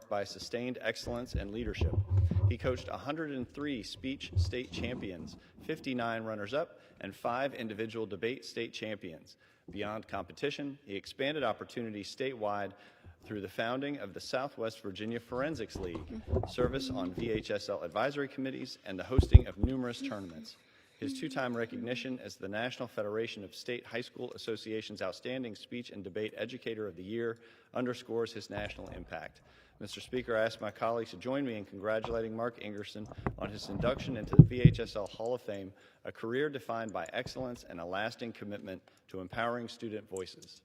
marked by sustained excellence and leadership. He coached 103 speech state champions, 59 runners-up, and 5 individual debate state champions. Beyond competition, he expanded opportunities statewide through the founding of the Southwest Virginia Forensics League, service on VHSL advisory committees, and the hosting of numerous tournaments. His 2-time recognition as the National Federation of State High School Association's Outstanding Speech and Debate Educator of the Year underscores his national impact. Mr. Speaker, I ask my colleagues to join me in congratulating Mark Ingerson on his induction into the VHSL Hall of Fame, a career defined by excellence and a lasting commitment to empowering student voices.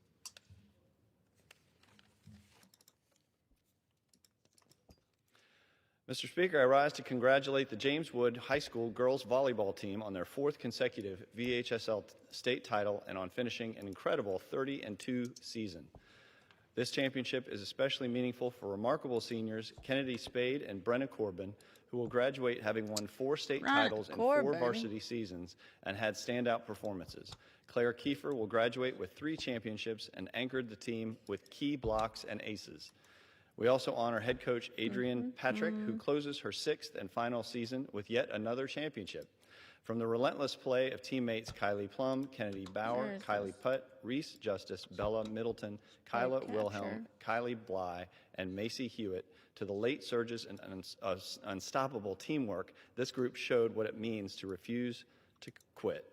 Mr. Speaker, I rise to congratulate the James Wood High School girls volleyball team on their 4th consecutive VHSL state title and on finishing an incredible 30-2 season. This championship is especially meaningful for remarkable seniors Kennedy Spade and Brenna Corbin, who will graduate having won 4 state titles in 4 varsity seasons and had standout performances. Claire Kiefer will graduate with 3 championships and anchored the team with key blocks and aces. We also honor head coach Adrienne Patrick, who closes her 6th and final season with yet another championship. From the relentless play of teammates Kylie Plum, Kennedy Bauer, Kylie Putt, Reese Justice, Bella Middleton, Kyla Wilhelm, Kylie Bly, and Macy Hewitt, to the late surges and unstoppable teamwork, this group showed what it means to refuse to quit.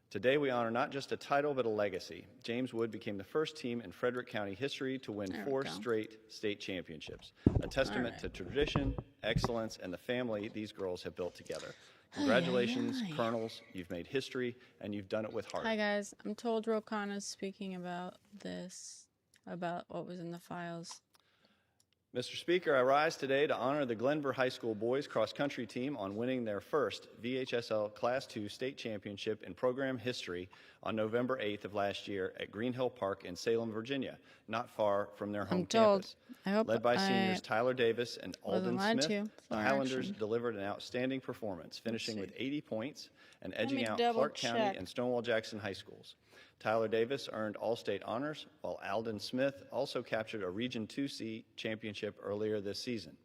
Today we honor not just a title but a legacy. James Wood became the first team in Frederick County history to win 4 straight state championships, a testament to tradition, excellence, and the family these girls have built together. Congratulations, Colonels. You've made history, and you've done it with heart. Hi, guys. I'm told Khanna's speaking about this, about what was in the files. Mr. Speaker, I rise today to honor the Glenver High School boys cross-country team on winning their first VHSL Class II state championship in program history on November 8th of last year at Green Hill Park in Salem, Virginia, not far from their home campus. Led by seniors Tyler Davis and Alden Smith, the Highlanders delivered an outstanding performance, finishing with 80 points and edging out Clark County and Stonewall Jackson high schools. Tyler Davis earned all-state honors, while Alden Smith also captured a Region 2C championship earlier this season.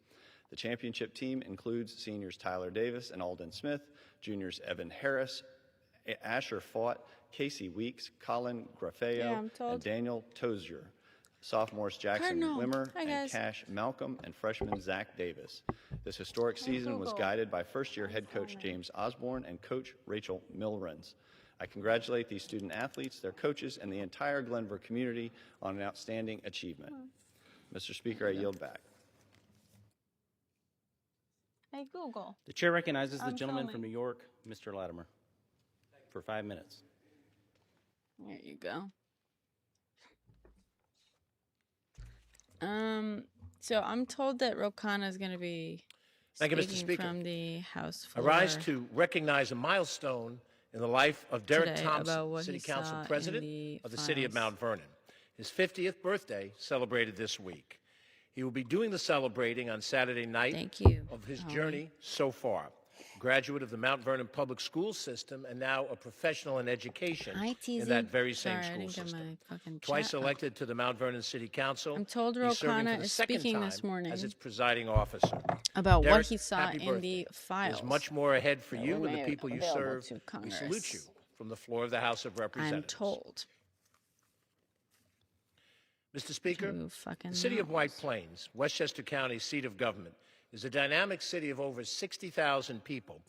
The championship team includes seniors Tyler Davis and Alden Smith, juniors Evan Harris, Asher Fought, Casey Weeks, Colin Grafeo, and Daniel Tozier, sophomores Jackson Wimmer and Cash Malcolm, and freshman Zach Davis. This historic season was guided by first-year head coach James Osborne and coach Rachel Milrens. I congratulate these student athletes, their coaches, and the entire Glenver community on an outstanding achievement. Mr. Speaker, I yield back. Hey, Google. The chair recognizes the gentleman from New York, Mr. Latimer, for 5 minutes. There you go. So I'm told that Khanna is going to be speaking from the House floor. I rise to recognize a milestone in the life of Derek Thompson, City Council President of the City of Mount Vernon. His 50th birthday celebrated this week. He will be doing the celebrating on Saturday night of his journey so far. Graduate of the Mount Vernon Public School System and now a professional in education in that very same school system. Twice elected to the Mount Vernon City Council, I'm told Khanna is speaking this morning as its presiding officer. About Derek, what he saw in the files. There's much more ahead for you and the people you serve. We salute you from the floor of the House of Representatives. I'm told. Mr. Speaker, the city of White Plains, Westchester County's seat of government, is a dynamic city of over 60,000 people,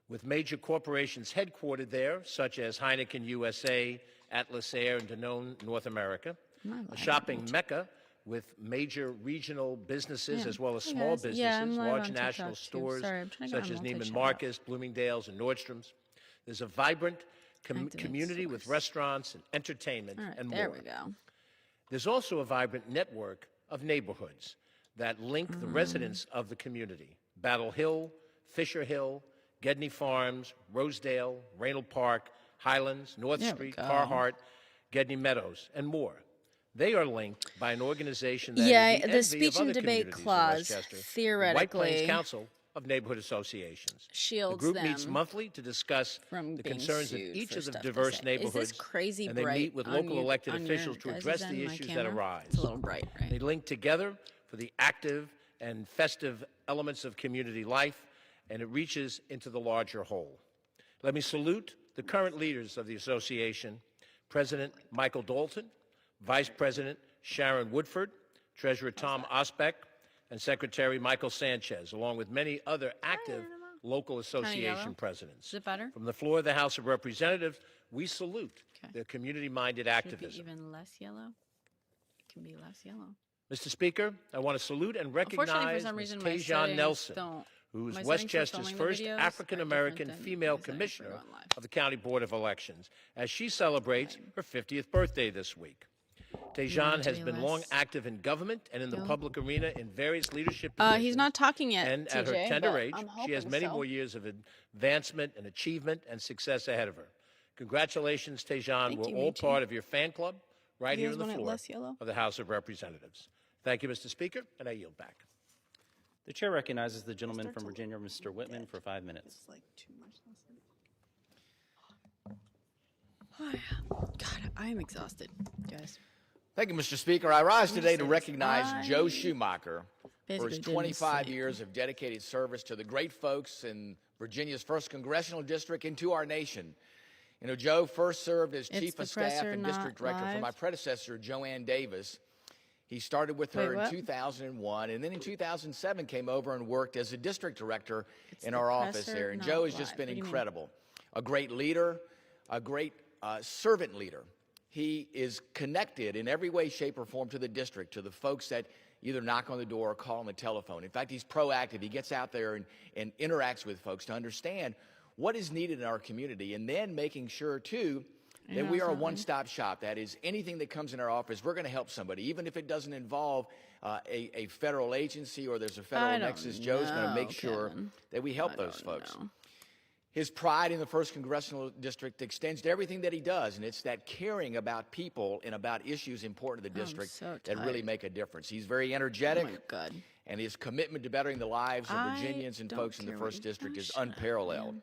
with major corporations headquartered there, such as Heineken USA, Atlas Air, and Danone North America, a shopping mecca with major regional businesses as well as small businesses, large national stores such as Neiman Marcus, Bloomingdale's, and Nordstrom's. There's a vibrant community with restaurants and entertainment and more. There we go. There's also a vibrant network of neighborhoods that link the residents of the community: Battle Hill, Fisher Hill, Gedney Farms, Rosedale, Raynal Park, Highlands, North Street, Carhart, Gedney Meadows, and more. They are linked by an organization that is the speech and debate clause theoretically White Plains Council of Neighborhood Associations. Shields the group meets monthly to discuss the concerns of each of the diverse neighborhoods, and they meet with local elected officials to address the issues that arise. It's a little bright, right? They link together for the active and festive elements of community life, and it reaches into the larger whole. Let me salute the current leaders of the association, President Michael Dalton, Vice President Sharon Woodford, Treasurer Tom Osbeck, and Secretary Michael Sanchez, along with many other active local association presidents. Is it better? From the floor of the House of Representatives, we salute their community-minded activism. Should it be even less yellow? It can be less yellow. Mr. Speaker, I want to salute and recognize Ms. Tajon Nelson, who is Westchester's first African-American female commissioner of the County Board of Elections, as she celebrates her 50th birthday this week. Tajon has been long active in government and in the public arena in various leadership positions. He's not talking yet, and at her tender age, she has many more years of advancement and achievement and success ahead of her. Congratulations, Tajon. We're all part of your fan club right here on the floor of the House of Representatives. Thank you, Mr. Speaker, and I yield back. The chair recognizes the gentleman from Virginia, Mr. Whitman, for 5 minutes. It's like too much. God, I am exhausted, guys. Thank you, Mr. Speaker. I rise today to recognize Joe Schumacher for his 25 years of dedicated service to the great folks in Virginia's 1st Congressional District and to our nation. You know, Joe first served as Chief of Staff and District Director for my predecessor, Joanne Davis. He started with her in 2001, and then in 2007 came over and worked as a District Director in our office there. And Joe has just been incredible. A great leader, a great servant leader. He is connected in every way, shape, or form to the district, to the folks that either knock on the door or call on the telephone. In fact, he's proactive. He gets out there and interacts with folks to understand what is needed in our community, and then making sure, too, that we are a one-stop shop. That is, anything that comes in our office, we're going to help somebody, even if it doesn't involve a federal agency or there's a federal nexus. Joe's going to make sure that we help those folks. His pride in the 1st Congressional District extends to everything that he does, and it's that caring about people and about issues important to the district that really make a difference. He's very energetic, and his commitment to bettering the lives of Virginians and folks in the 1st District is unparalleled.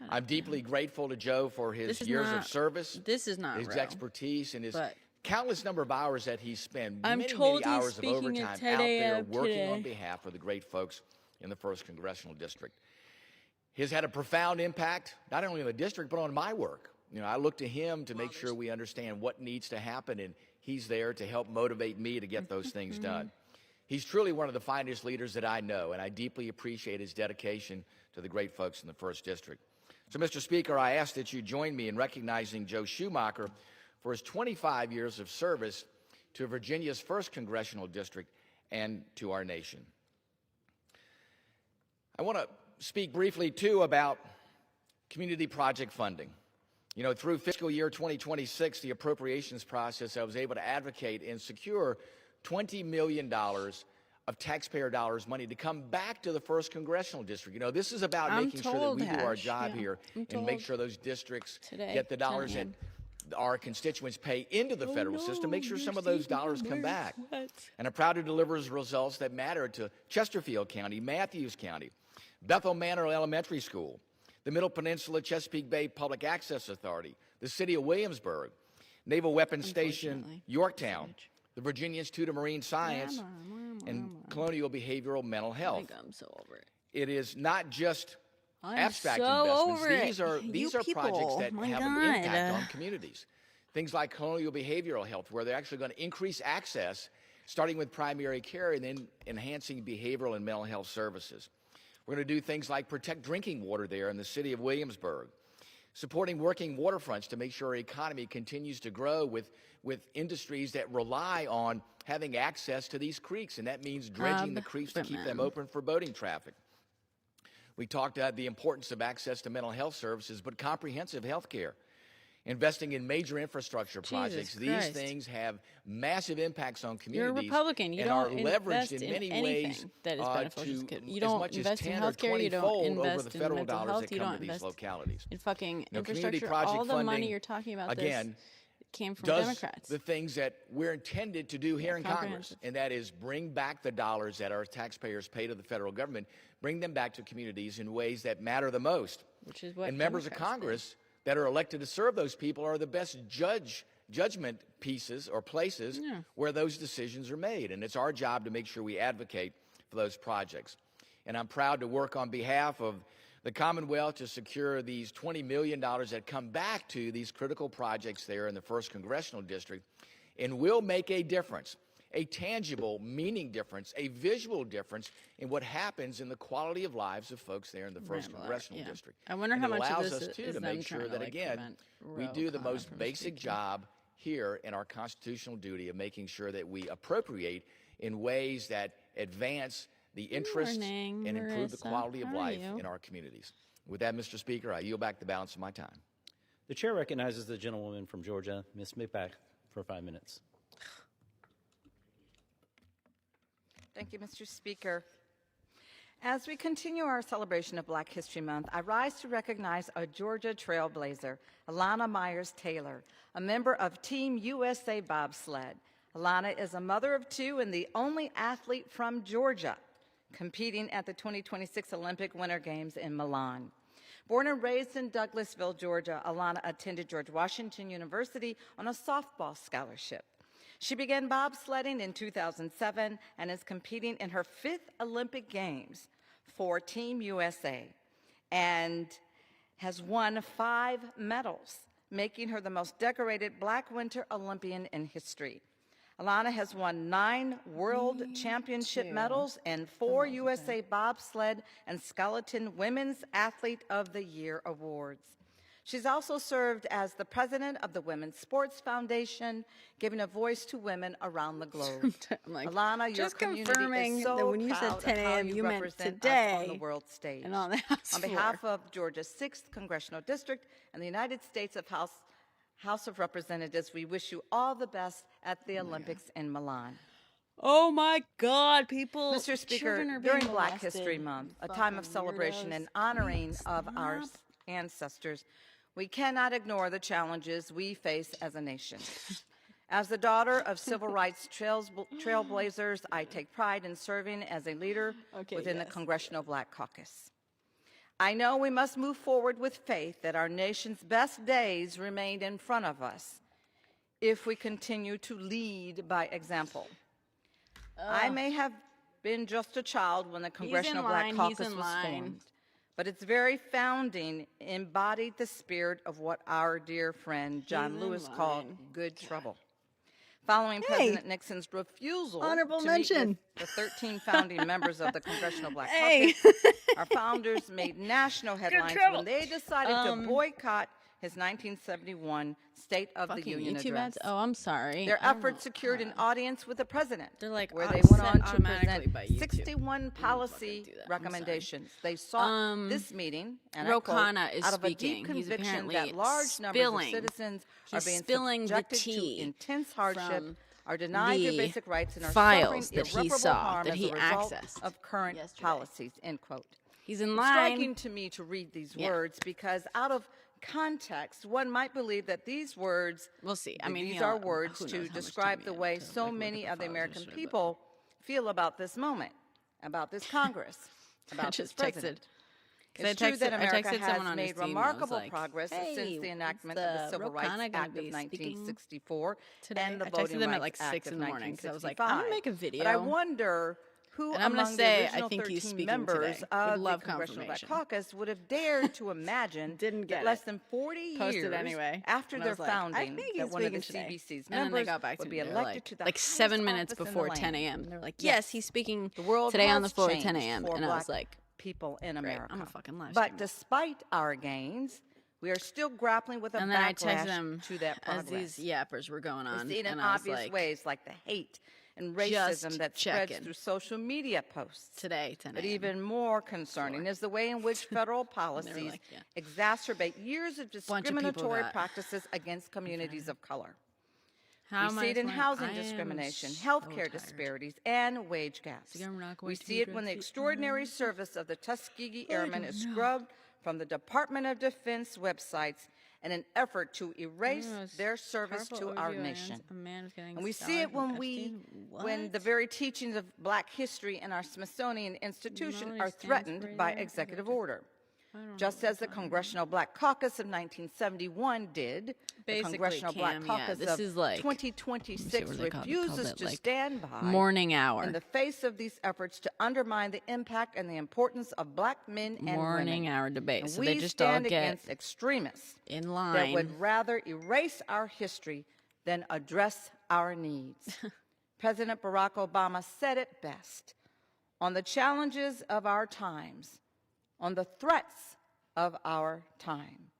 I'm deeply grateful to Joe for his years of service, his expertise, and his countless number of hours that he's spent, many hours of overtime out there working on behalf of the great folks in the 1st Congressional District. He's had a profound impact, not only on the district, but on my work. You know, I look to him to make sure we understand what needs to happen, and he's there to help motivate me to get those things done. He's truly one of the finest leaders that I know, and I deeply appreciate his dedication to the great folks in the 1st District. So, Mr. Speaker, I ask that you join me in recognizing Joe Schumacher for his 25 years of service to Virginia's 1st Congressional District and to our nation. I want to speak briefly, too, about community project funding. You know, through fiscal year 2026, the appropriations process, I was able to advocate and secure $20 million of taxpayer dollars money to come back to the 1st Congressional District. You know, this is about making sure that we do our job here and make sure those districts get the dollars that our constituents pay into the federal system, make sure some of those dollars come back. And I'm proud to deliver results that matter to Chesterfield County, Matthews County, Bethel Manor Elementary School, the Middle Peninsula Chesapeake Bay Public Access Authority, the City of Williamsburg, Naval Weapons Station Yorktown, the Virginia Institute of Marine Science, and Colonial Behavioral Mental Health. I'm so over it. It is not just abstract investments. These are projects that have an impact on communities. Things like Colonial Behavioral Health, where they're actually going to increase access, starting with primary care and then enhancing behavioral and mental health services. We're going to do things like protect drinking water there in the City of Williamsburg, supporting working waterfronts to make sure our economy continues to grow with industries that rely on having access to these creeks, and that means dredging the creeks to keep them open for boating traffic. We talked about the importance of access to mental health services, but comprehensive health care. Investing in major infrastructure projects. These things have massive impacts on communities. You're a Republican. You don't invest in anything that is beneficial. You don't invest in healthcare. You don't invest in mental health. You don't invest in fucking infrastructure. All the money you're talking about again came from Democrats. The things that we're intended to do here in Congress, and that is bring back the dollars that our taxpayers pay to the federal government, bring them back to communities in ways that matter the most. Which is what and members of Congress that are elected to serve those people are the best judge judgment pieces or places where those decisions are made. And it's our job to make sure we advocate for those projects. And I'm proud to work on behalf of the Commonwealth to secure these $20 million that come back to these critical projects there in the 1st Congressional District, and will make a difference, a tangible, meaning difference, a visual difference in what happens in the quality of lives of folks there in the 1st Congressional District. I wonder how much of this allows us, too, is to them make sure trying to, that, like, again, we prevent do the Khanna most from basic speaking. job here in our constitutional duty of making sure that we appropriate in ways that advance the interests and improve the quality of life in our communities. With that, Mr. Speaker, I yield back the balance of my time. The chair recognizes the gentlewoman from Georgia, Ms. McBack, for 5 minutes. Thank you, Mr. Speaker. As we continue our celebration of Black History Month, I rise to recognize a Georgia trailblazer, Alana Myers-Taylor, a member of Team USA Bobsled. Alana is a mother of 2 and the only athlete from Georgia competing at the 2026 Olympic Winter Games in Milan. Born and raised in Douglasville, Georgia, Alana attended George Washington University on a softball scholarship. She began bobsledding in 2007 and is competing in her 5th Olympic Games for Team USA and has won 5 medals, making her the most decorated Black Winter Olympian in history. Alana has won 9 World Championship medals and 4 USA Bobsled and Skeleton Women's Athlete of the Year awards. She's also served as the president of the Women's Sports Foundation, giving a voice to women around the globe. Like, Alana, your just community confirming is so that when you proud said 10 of how a.m., you meant represent today us on the world stage. and on the House On floor. behalf of Georgia's 6th Congressional District and the United States of House of Representatives, we wish you all the best at the Olympics in Milan. Oh my God, people! Mr. Speaker, children are being during Black molested. History Month, a time of Fucking celebration weirdos. and honoring Please of our stop. ancestors, we cannot ignore the challenges we face as a nation. As the daughter of civil rights trailblazers, I take pride in serving as a leader within the Congressional Black Caucus. I know we must move forward with faith that our nation's best days remain in front of us if we continue to lead by example. I may have been just a child when the Congressional Black Caucus was formed, but its very founding embodied the spirit of what our dear friend John Lewis called good trouble. Following President Nixon's refusal Honorable to mention. meet with the 13 founding members of the Congressional Black Caucus, our founders made national headlines when they decided to boycott his 1971 State of the Union address. Oh, I'm sorry. Their efforts secured an audience with the president, They're like where they went on to automatically present by YouTube. 61 policy do that. I'm recommendations. They sought this meeting, and I quote, Khanna is out of a speaking. deep He's conviction apparently that large numbers of citizens are being spilling the subjected tea to intense hardship, from are denied their the basic rights, and are files suffering that he irreparable saw, harm that as he a result accessed of current policies, end quote. He's in It's line. striking to me to read these words because out of context, one might believe that these words, We'll see. I mean, these you know, are words who knows to how much describe time the we way have to, so like, look many at of the files American yesterday, but- people feel about this moment, about this Congress, about this just president. texted. 'Cause It's true that I America texted someone has on his made team, I was remarkable like, progress hey, since the enactment is of the the Civil Rights Khanna gonna Act of be speaking 1964 today? and the I texted Voting them at Rights like 6 Act in the of morning because I was like, 1965. I'm gonna make a video. But I wonder who And I'm gonna among say, the I original think he's 13 speaking members today. of Would the love Congressional Black confirmation. Caucus would have dared to imagine Didn't get that it. less than 40 Posted years anyway. after And I their was like, I founding think that he's one of the speaking today. CBC's And then they members got back to would me. be They're elected like, to the like highest 7 minutes office in the before 10 land. a.m. They're like, Yes. yes, he's speaking The world today on has the floor at changed 10 a.m. for And I was Black like, people in great, America. I'm a fucking live But streamer. despite our gains, we are still grappling with a and then I texted backlash them to that as progress. these yappers were going on. We see it in and I was obvious like, ways like the hate and Just racism that spreads checking. through social media posts. today, 10 But a.m. even more concerning is the way in which federal policies like, yeah. exacerbate years of Bunch of people discriminatory got- practices against communities of color. How We am see I it in smiling? housing I am discrimination, so healthcare tired. disparities, and wage gaps. So I'm not going We to see it when the address it. extraordinary service of the Tuskegee Airmen is scrubbed from the Department of Defense websites in an effort to erase their service to our nation. And we see it when the very teachings of Black history in our Smithsonian institution are threatened by executive order. just as the Congressional Black Caucus of 1971 did. The Congressional Black Caucus of 2026 refuses to stand by morning hour in the face of these efforts to undermine the impact and the importance of black men and morning women. hour debate. And so we they just stand all get against extremists in line that would rather erase our history than address our needs. President Barack Obama said it best: on the challenges of our times, on the threats of our time.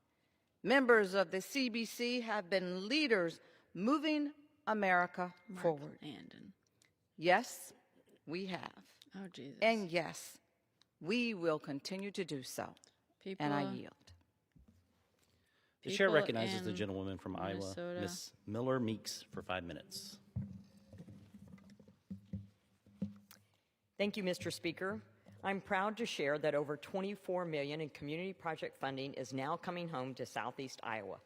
Members of the CBC have been leaders moving America forward. Yes, we have. Oh, Jesus. And yes, we will continue to do so. And I yield. The chair recognizes the gentlewoman from Iowa, Ms. Miller Meeks, for 5 minutes. Thank you, Mr. Speaker. I'm proud to share that over $24 million in community project funding is now coming home to Southeast Iowa.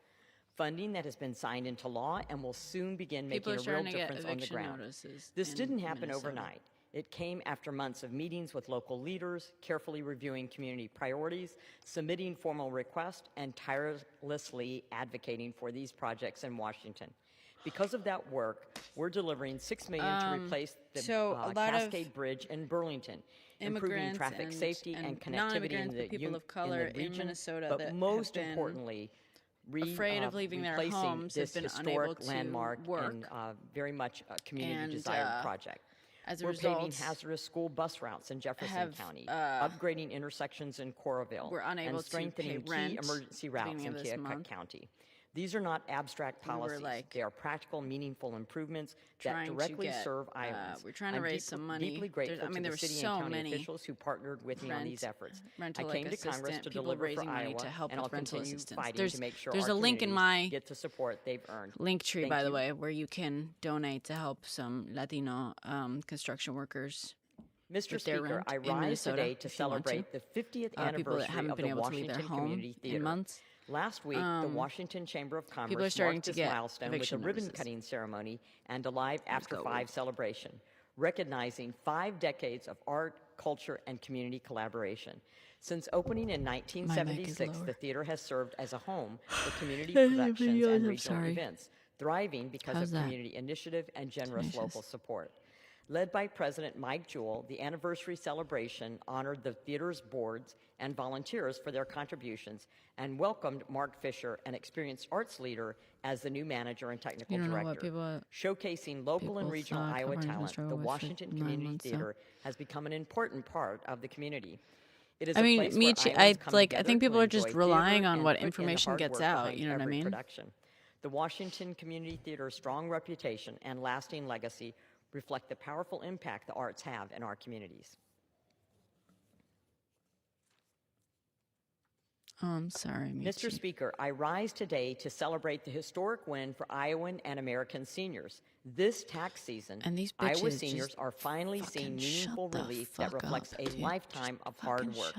Funding that has been signed into law and will soon begin making a real difference on the ground. This didn't happen overnight. It came after months of meetings with local leaders, carefully reviewing community priorities, submitting formal requests, and tirelessly advocating for these projects in Washington. Because of that work, we're delivering $6 million to replace the Cascade Bridge in Burlington, improving traffic safety and connectivity in the people of color in the region, in Minnesota, but that most have been importantly, afraid of leaving their homes, this have been unable historic to landmark work, and very much a community desired project. As a We're result, paving hazardous school bus routes in Jefferson County, upgrading intersections in Coralville, and strengthening key emergency routes in Keokuk County. These are not abstract policies. They are practical, meaningful improvements that directly serve Iowans. We're trying to raise some money. Deeply grateful to the city and county officials who partnered with me on these efforts. I came to Congress to deliver for Iowa, and I'll continue fighting to make sure our link in my get the support they've earned. Linktree, by the way, where you can donate to help some Latino construction workers. Mr. Speaker, I rise today to celebrate the 50th anniversary of the Washington Community Theater. Last week, the Washington Chamber of Commerce marked this milestone with a ribbon-cutting ceremony and a Live After 5 celebration, recognizing 5 decades of art, culture, and community collaboration. Since opening in 1976, the theater has served as a home for community productions and regional events, thriving because of community initiative and generous local support. Led by President Mike Jewell, the anniversary celebration honored the theater's boards and volunteers for their contributions and welcomed Mark Fisher, an experienced arts leader, as the new manager and technical director. Showcasing local and regional Iowa talent, the Washington Community Theater has become an important part of the community. It is I think people are just relying on what information gets out, you know what I mean? The Washington Community Theater's strong reputation and lasting legacy reflect the powerful impact the arts have in our communities. Oh, I'm sorry, Mr. Speaker, I rise today to celebrate the historic win for Iowan and American seniors. This tax season, Iowa seniors are finally seeing meaningful relief that reflects a lifetime of hard work.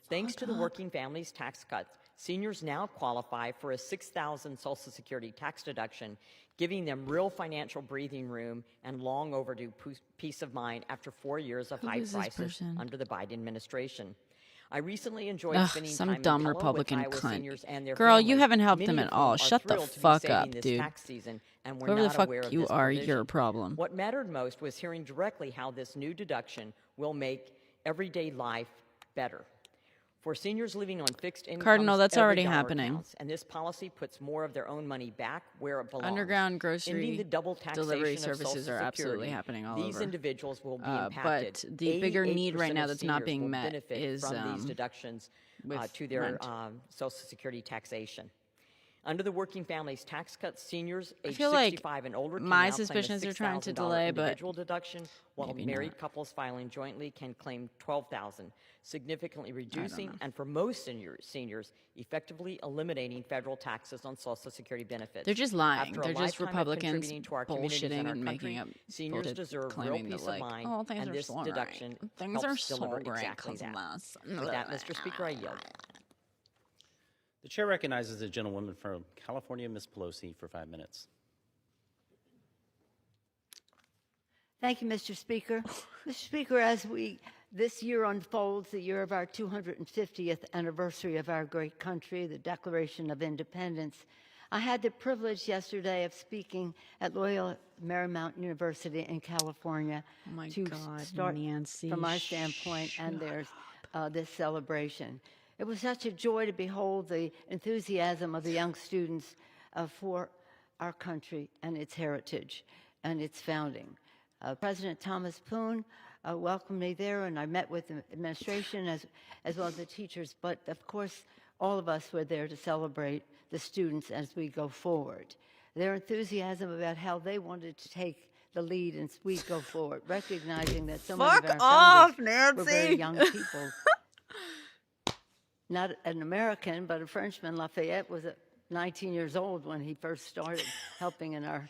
Thanks to the Working Families Tax Cuts, seniors now qualify for a $6,000 Social Security tax deduction, giving them real financial breathing room and long overdue peace of mind after 4 years of high prices under the Biden administration. I recently enjoyed spending time in Pella Republican with Iowa seniors and their Girl, families. you haven't helped them Many at of all. whom are Shut the thrilled to be fuck saving up, this dude. tax season, and were Whoever the not fuck aware of you this are, provision. your problem. What mattered most was hearing directly how this new deduction will make everyday life better. For seniors living on fixed incomes, Cardinal, that's every already dollar happening. counts, and this policy puts more of their own money back where it belongs. Underground grocery Ending the double taxation delivery of services Social are absolutely Security, happening all these over. individuals will be impacted. But the bigger need right now 88% that's not of being seniors will met benefit is from these deductions to their Social Security taxation. Under the Working Families Tax Cuts, seniors age 65 and older can my now claim a suspicions are trying to delay, but individual deduction, while married not. couples filing jointly can claim $12,000, significantly reducing and for most seniors effectively eliminating federal taxes on Social Security benefits. They're just lying. After They're a just lifetime of Republicans contributing to our communities bullshitting and our and country, making up seniors bullshit, deserve real claiming peace that, of mind, oh, things and are this so deduction great. Things are helps so deliver great exactly that. because With that, Mr. Speaker, I yield. The chair recognizes the gentlewoman from California, Ms. Pelosi, for 5 minutes. Thank you, Mr. Speaker. Mr. Speaker, as we This year unfolds the year of our 250th anniversary of our great country, the Declaration of Independence. I had the privilege yesterday of speaking at Loyola Marymount University in California start Nancy, from our standpoint and theirs this celebration. It was such a joy to behold the enthusiasm of the young students for our country and its heritage and its founding. President Thomas Poon welcomed me there, and I met with the administration as well as the teachers. But of course, all of us were there to celebrate the students as we go forward. Their enthusiasm about how they wanted to take the lead as we go forward, recognizing that so many of our founders were very young people. Not an American, but a Frenchman. Lafayette was 19 years old when he first started helping in our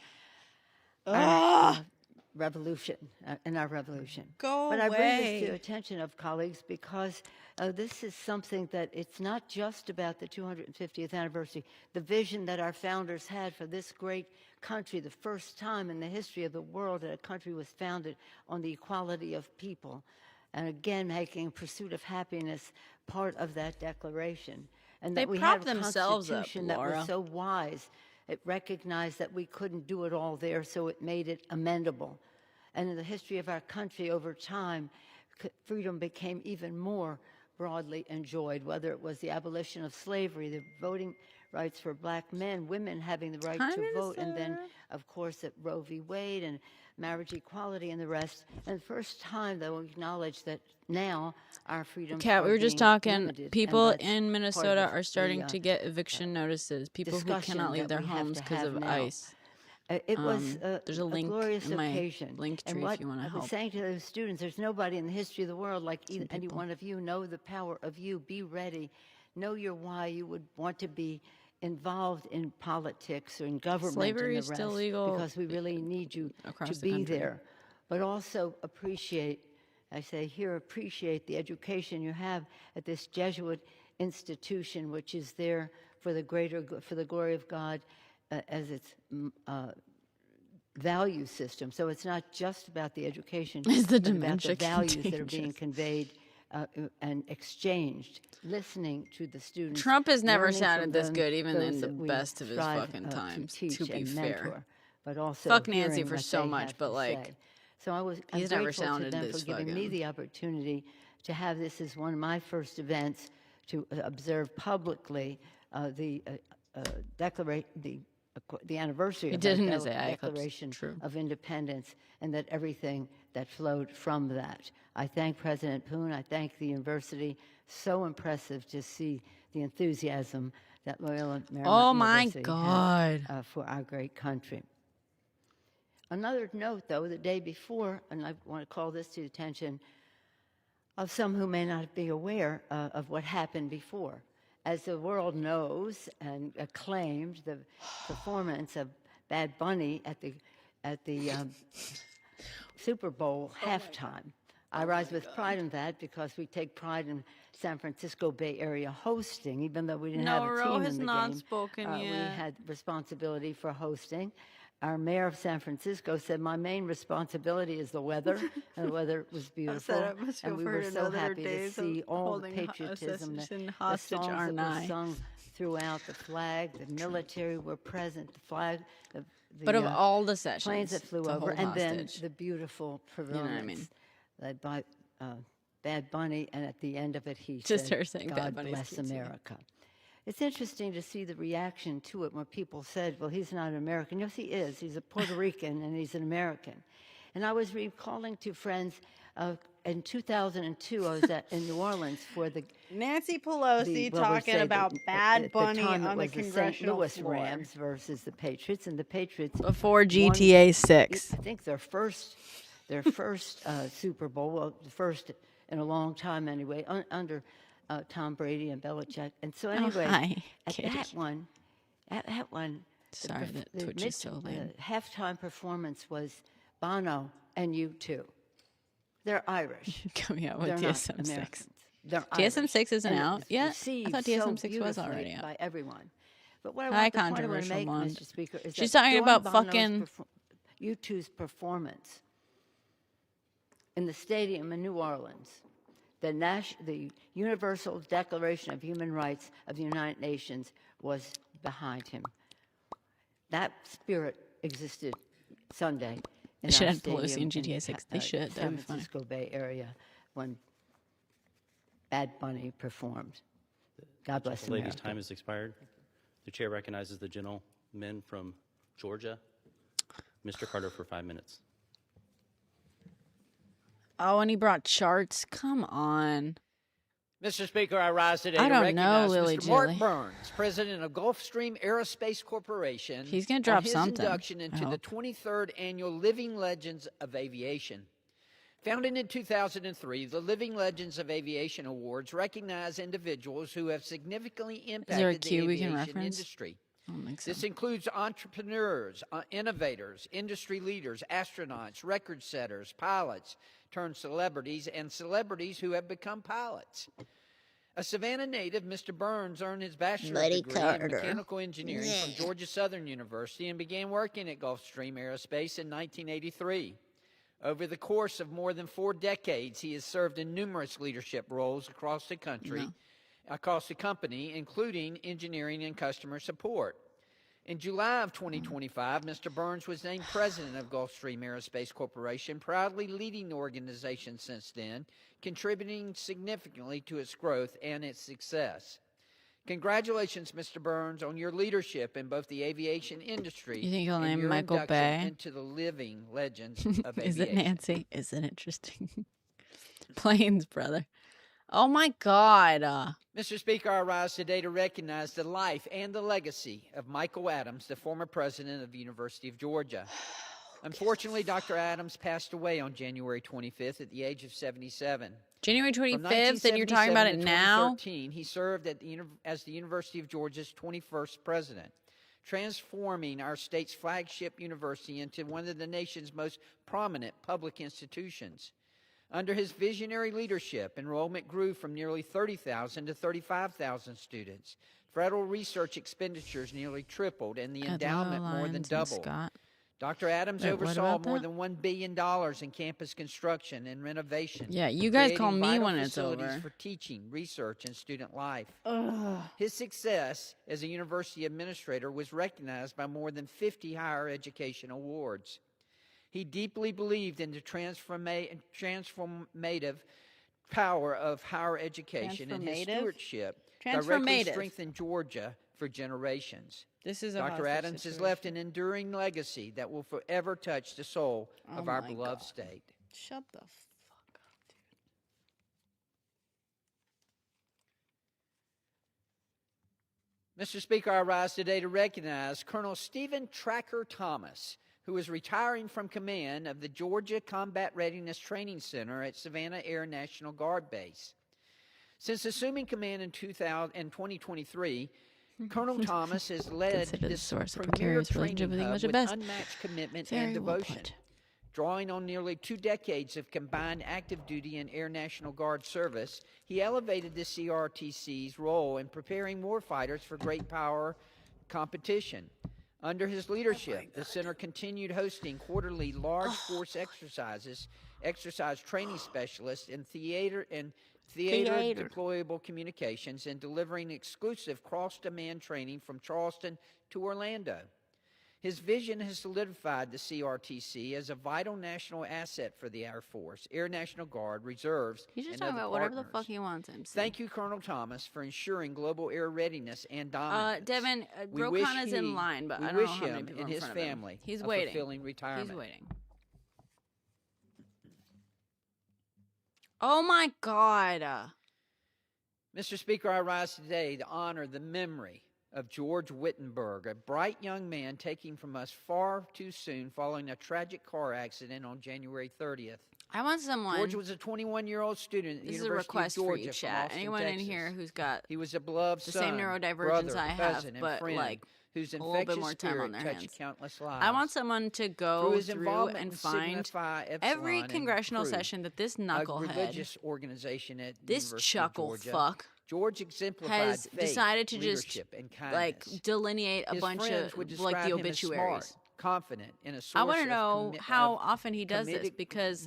revolution, But I bring this to the attention of colleagues because this is something that it's not just about the 250th anniversary, the vision that our founders had for this great country, the first time in the history of the world that a country was founded on the equality of people, and again making pursuit of happiness part of that declaration. And that we had a constitution that was so wise. It recognized that we couldn't do it all there, so it made it amendable. And in the history of our country over time, freedom became even more broadly enjoyed, whether it was the abolition of slavery, the voting rights for black men, women having the right to vote, and then, of course, at Roe v. Wade and marriage equality and the rest. And the first time, though, we acknowledge that now our freedoms Kat, are we were just being talking, limited, people and that's in Minnesota part of are starting to get eviction notices, people who cannot leave their homes because of ICE. It was there's a link glorious in my occasion. link tree and what if you want to I help. was saying to those students, there's nobody in the history of the world like any one of you. Know the power of you. Be ready. Know your why. You would want to be involved in politics or in government. Slavery and is the still rest, legal because we really need you to the be country. there. But also appreciate, I say here, appreciate the education you have at this Jesuit institution, which is there for the glory of God as its value system. So it's not just about the education, As the but about the dementia values that are contagious? being conveyed and exchanged, listening to the students. Trump has never learning sounded from this them, good, even those in the that we best of his strive, fucking times, teach to be and fair. mentor, but also Fuck Nancy hearing for what so they much, have but to like, say. So I'm he's never grateful to sounded them this for giving me fucking- the opportunity to have this as one of my first events to observe publicly the anniversary He of did the in his AI clips. Declaration True. of Independence, and that everything that flowed from that. I thank President Poon. I thank the university. So impressive to see the enthusiasm that Loyola Marymount University had, for our great country. Another note, though, the day before, and I want to call this to the attention of some who may not be aware of what happened before. As the world knows and acclaimed the performance of Bad Bunny at the Super Bowl halftime. I rise with pride in that because we take pride in San Francisco Bay Area hosting, even though we didn't have a team in the game. We had responsibility for hosting. Our mayor of San Francisco said, my main responsibility is the weather, and the weather was beautiful. And we were so happy to see all the patriotism. The songs that were sung throughout, the flag, the military were present, the flag, but of all the sessions, planes that flew over, and then the beautiful performance led by Bad Bunny, and at the end of it, he Just said, her saying God Bad Bunny's bless America. It's interesting to see the reaction to it when people said, well, he's not an American. Yes, he is. He's a Puerto Rican, and he's an American. And I was recalling to friends, in 2002, I was in New Orleans for the Nancy Pelosi talking about Bad Bunny on the Congressional Louis floor. Rams versus the Patriots, and the Patriots before GTA 6. I think their first Super Bowl, well, the first in a long time anyway, under Tom Brady and Belichick. And so anyway, at that one, sorry, that Twitch is so lame. Halftime performance was Bono and U2. They're Irish. Coming out with They're DSM-6. not Americans. They're DSM-6 Irish. isn't And it out was yet? I received thought so DSM-6 was beautifully already out. by everyone. But what I High want, the point I want to controversial make, one. Mr. Speaker, is She's that talking during about Bono's fucking U2's performance in the stadium in New Orleans, the Universal Declaration of Human Rights of the United Nations was behind him. That spirit existed Sunday in They should our have Pelosi stadium in GTA 6. They should. That San would be funny. Francisco Bay Area when Bad Bunny performed. God bless The lady's America. time has expired. The chair recognizes the gentleman from Georgia, Mr. Carter, for 5 minutes. Oh, and he brought charts. Come on. Mr. Speaker, I rise today I to don't know, recognize Lily Mr. Mark Jilly. Burns, president of Gulfstream Aerospace Corporation. He's gonna drop on his something, induction I into the hope. 23rd Annual Living Legends of Aviation. Founded in 2003, the Living Legends of Aviation Awards recognize individuals who have significantly there a impacted the cue we can aviation reference? industry. I don't think so. This includes entrepreneurs, innovators, industry leaders, astronauts, record setters, pilots turned celebrities, and celebrities who have become pilots. A Savannah native, Mr. Burns earned his bachelor's degree in mechanical engineering from Georgia Southern University and began working at Gulfstream Aerospace in 1983. Over the course of more than 4 decades, he has served in numerous leadership roles across the company, including engineering and customer support. In July of 2025, Mr. Burns was named president of Gulfstream Aerospace Corporation, proudly leading the organization since then, contributing significantly to its growth and its success. Congratulations, Mr. Burns, on your leadership in both the aviation industry You think he'll and name your Michael induction Bay? into the living legends of Is aviation. it Nancy? Is it interesting? Planes, brother. Oh my God. Mr. Speaker, I rise today to recognize the life and the legacy of Michael Adams, the former president of the University of Georgia. Unfortunately, Dr. Adams passed away on January 25th at the age of 77. January From 25th, and you're talking about it 1977 to now? 2013, he served as the University of Georgia's 21st president, transforming our state's flagship university into one of the nation's most prominent public institutions. Under his visionary leadership, enrollment grew from nearly 30,000 to 35,000 students. Federal research expenditures nearly tripled, and the endowment more than doubled. Dr. Adams oversaw more than $1 billion in campus construction and renovation. Yeah, you guys call creating me vital when it's facilities over. for teaching, research, and student life. Ugh. His success as a university administrator was recognized by more than 50 higher education awards. He deeply believed in the transformative power of higher education, and his stewardship directly strengthened Georgia for generations. This is a Dr. Adams has left an enduring legacy that will forever touch the soul of our beloved state. Shut the fuck up, Mr. Speaker, I rise today to recognize Colonel Stephen Tracker Thomas, who is retiring from command of the Georgia Combat Readiness Training Center at Savannah Air National Guard Base. Since assuming command in 2023, Colonel Thomas has led this premier training hub with unmatched commitment and devotion. Drawing on nearly 2 decades of combined active duty and Air National Guard service, he elevated the CRTC's role in preparing warfighters for great power competition. Under his leadership, the center continued hosting quarterly large force exercises, exercise training specialists, and theater deployable communications, and delivering exclusive cross-demand training from Charleston to Orlando. His vision has solidified the CRTC as a vital national asset for the Air Force, Air National Guard, Reserves, He's just and talking other about whatever the partners. fuck he wants him to. Thank you, Colonel Thomas, for ensuring global air readiness and dominance. Devin, We Bro wish Khanna's in line, but we I don't know wish how many him people and in his front of him. family He's a waiting. fulfilling retirement. He's waiting. Oh my God. Mr. Speaker, I rise today to honor the memory of George Wittenberg, a bright young man taken from us far too soon following a tragic car accident on January 30th. I want someone. George was a 21-year-old student at the This is a University request of for Georgia you, from chat. Austin, Anyone in Texas. here who's got He was a beloved the son, same neurodivergence brother, I have, cousin, and but friend, like whose a little bit infectious more time spirit on their touched hands. countless lives. I want someone to go his through involvement and in find Sigma Phi Epsilon every and congressional Crew, session that this a knucklehead, religious organization at the this University chuckle of Georgia. fuck, George exemplified has faith, decided to just leadership, and like kindness. delineate a His bunch friends of would like describe the him as obituaries. smart, confident in a source I want to know how often he does this because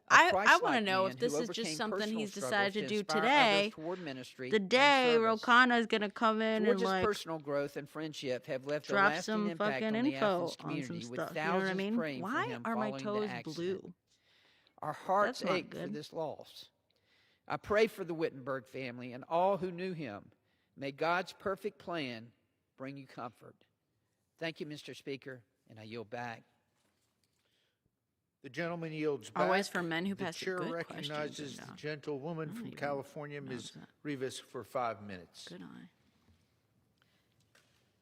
I want to know if this is just something he's decided to do today. The day Khanna is going to come in and like personal growth and friendship have left drop some fucking info on some stuff. You know what I mean? Why are my toes blue? Our hearts ache for this loss. I pray for the Wittenberg family and all who knew him. May God's perfect plan bring you comfort. Thank you, Mr. Speaker, and I yield back. The gentleman yields back. Always for men who pass the chair recognizes the gentlewoman from California, Ms. Rivas, for 5 minutes. Good eye.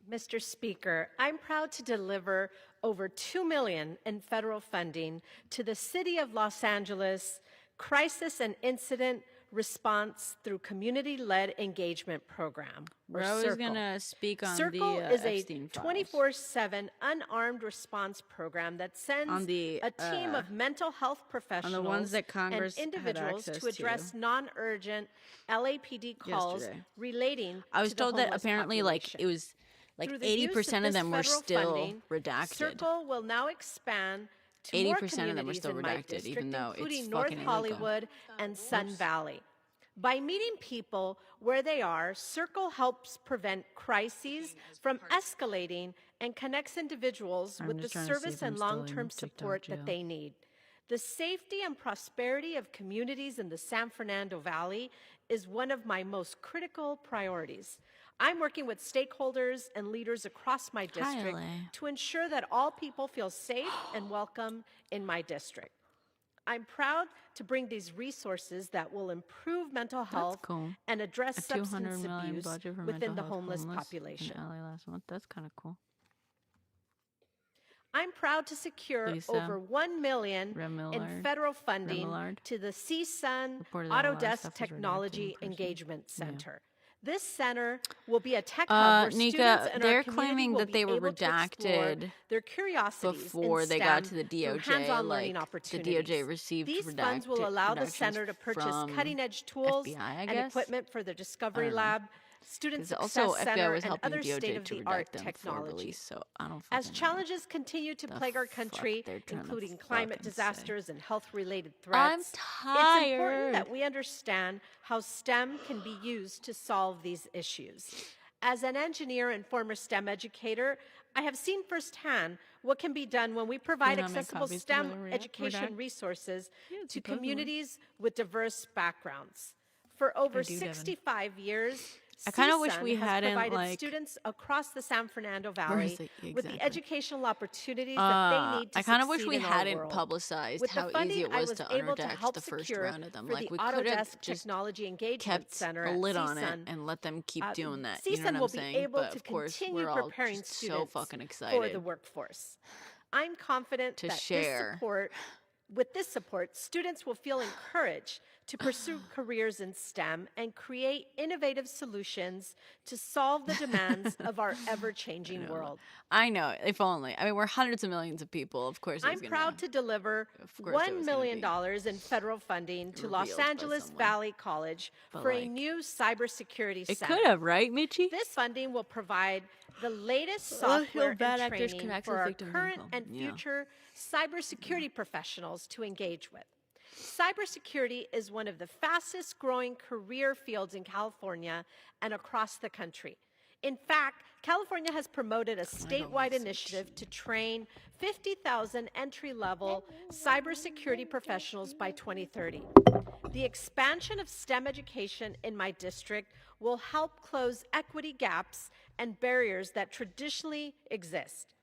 Mr. Speaker, I'm proud to deliver over $2 million in federal funding to the City of Los Angeles Crisis and Incident Response through Community-Led Engagement Program, or I was CIRCLE. going to speak on CIRCLE the is Epstein a 24/7 unarmed response program that sends a team of mental health professionals on the ones that Congress and individuals had access to address non-urgent LAPD calls relating I was to the told that homeless apparently population. like it was like Through the use 80% of this them were federal still funding, redacted. CIRCLE will now expand to 80% more of them are communities still in my redacted, district, even though it's including North fucking illegal. Hollywood and Sun Valley. By meeting people where they are, CIRCLE helps prevent crises from escalating and connects individuals with the service and long-term support that they need. The safety and prosperity of communities in the San Fernando Valley is one of my most critical priorities. I'm working with stakeholders and leaders across my district to ensure that all people feel safe and welcome in my district. I'm proud to bring these resources that will improve mental health and address substance abuse within the homeless population. In LA last month. That's kind of cool. I'm proud to secure over $1 million in federal funding to the CSUN Autodesk Technology Engagement Center. This center will be a tech hub where students in our community will be able to explore their curiosities before in they STEM got to the through DOJ. hands-on Like learning opportunities. the DOJ received These funds will allow the center to purchase cutting-edge tools FBI, and equipment for the Discovery Lab, Student Success also Center, FBI was and helping other DOJ to state-of-the-art redact them technology. release, so I don't As fucking challenges continue to plague our country, including climate disasters and health-related threats, I'm tired. it's important that we understand how STEM can be used to solve these issues. As an engineer and former STEM educator, I have seen firsthand what can be done when we provide accessible STEM education resources to communities with diverse backgrounds. For over 65 years, I kind of wish we has hadn't provided like students across the San Fernando Valley with the educational opportunities that they need to I kind of succeed wish we in our hadn't world. publicized With the how funding easy it I was was to able to underdact help the first secure round of them. for Like the we could have Autodesk just Technology Engagement kept Center a at lid on it CSUN. and let them keep doing that. You know CSUN what will I'm saying? be able But to of course, continue we're all preparing just so students fucking for excited the workforce. I'm confident to that share. with this support, students will feel encouraged to pursue careers in STEM and create innovative solutions to solve the demands of our ever-changing world. I know, if only. I mean, we're hundreds of millions of people. Of course, I'm proud to deliver $1 million in federal funding to Los Angeles Valley College for a new cybersecurity center. It could have, right, Michi? This funding will provide the latest software and training for our current and future cybersecurity professionals to engage with. Cybersecurity is one of the fastest growing career fields in California and across the country. In fact, California has promoted a statewide initiative to train 50,000 entry-level cybersecurity professionals by 2030. The expansion of STEM education in my district will help close equity gaps and barriers that traditionally exist.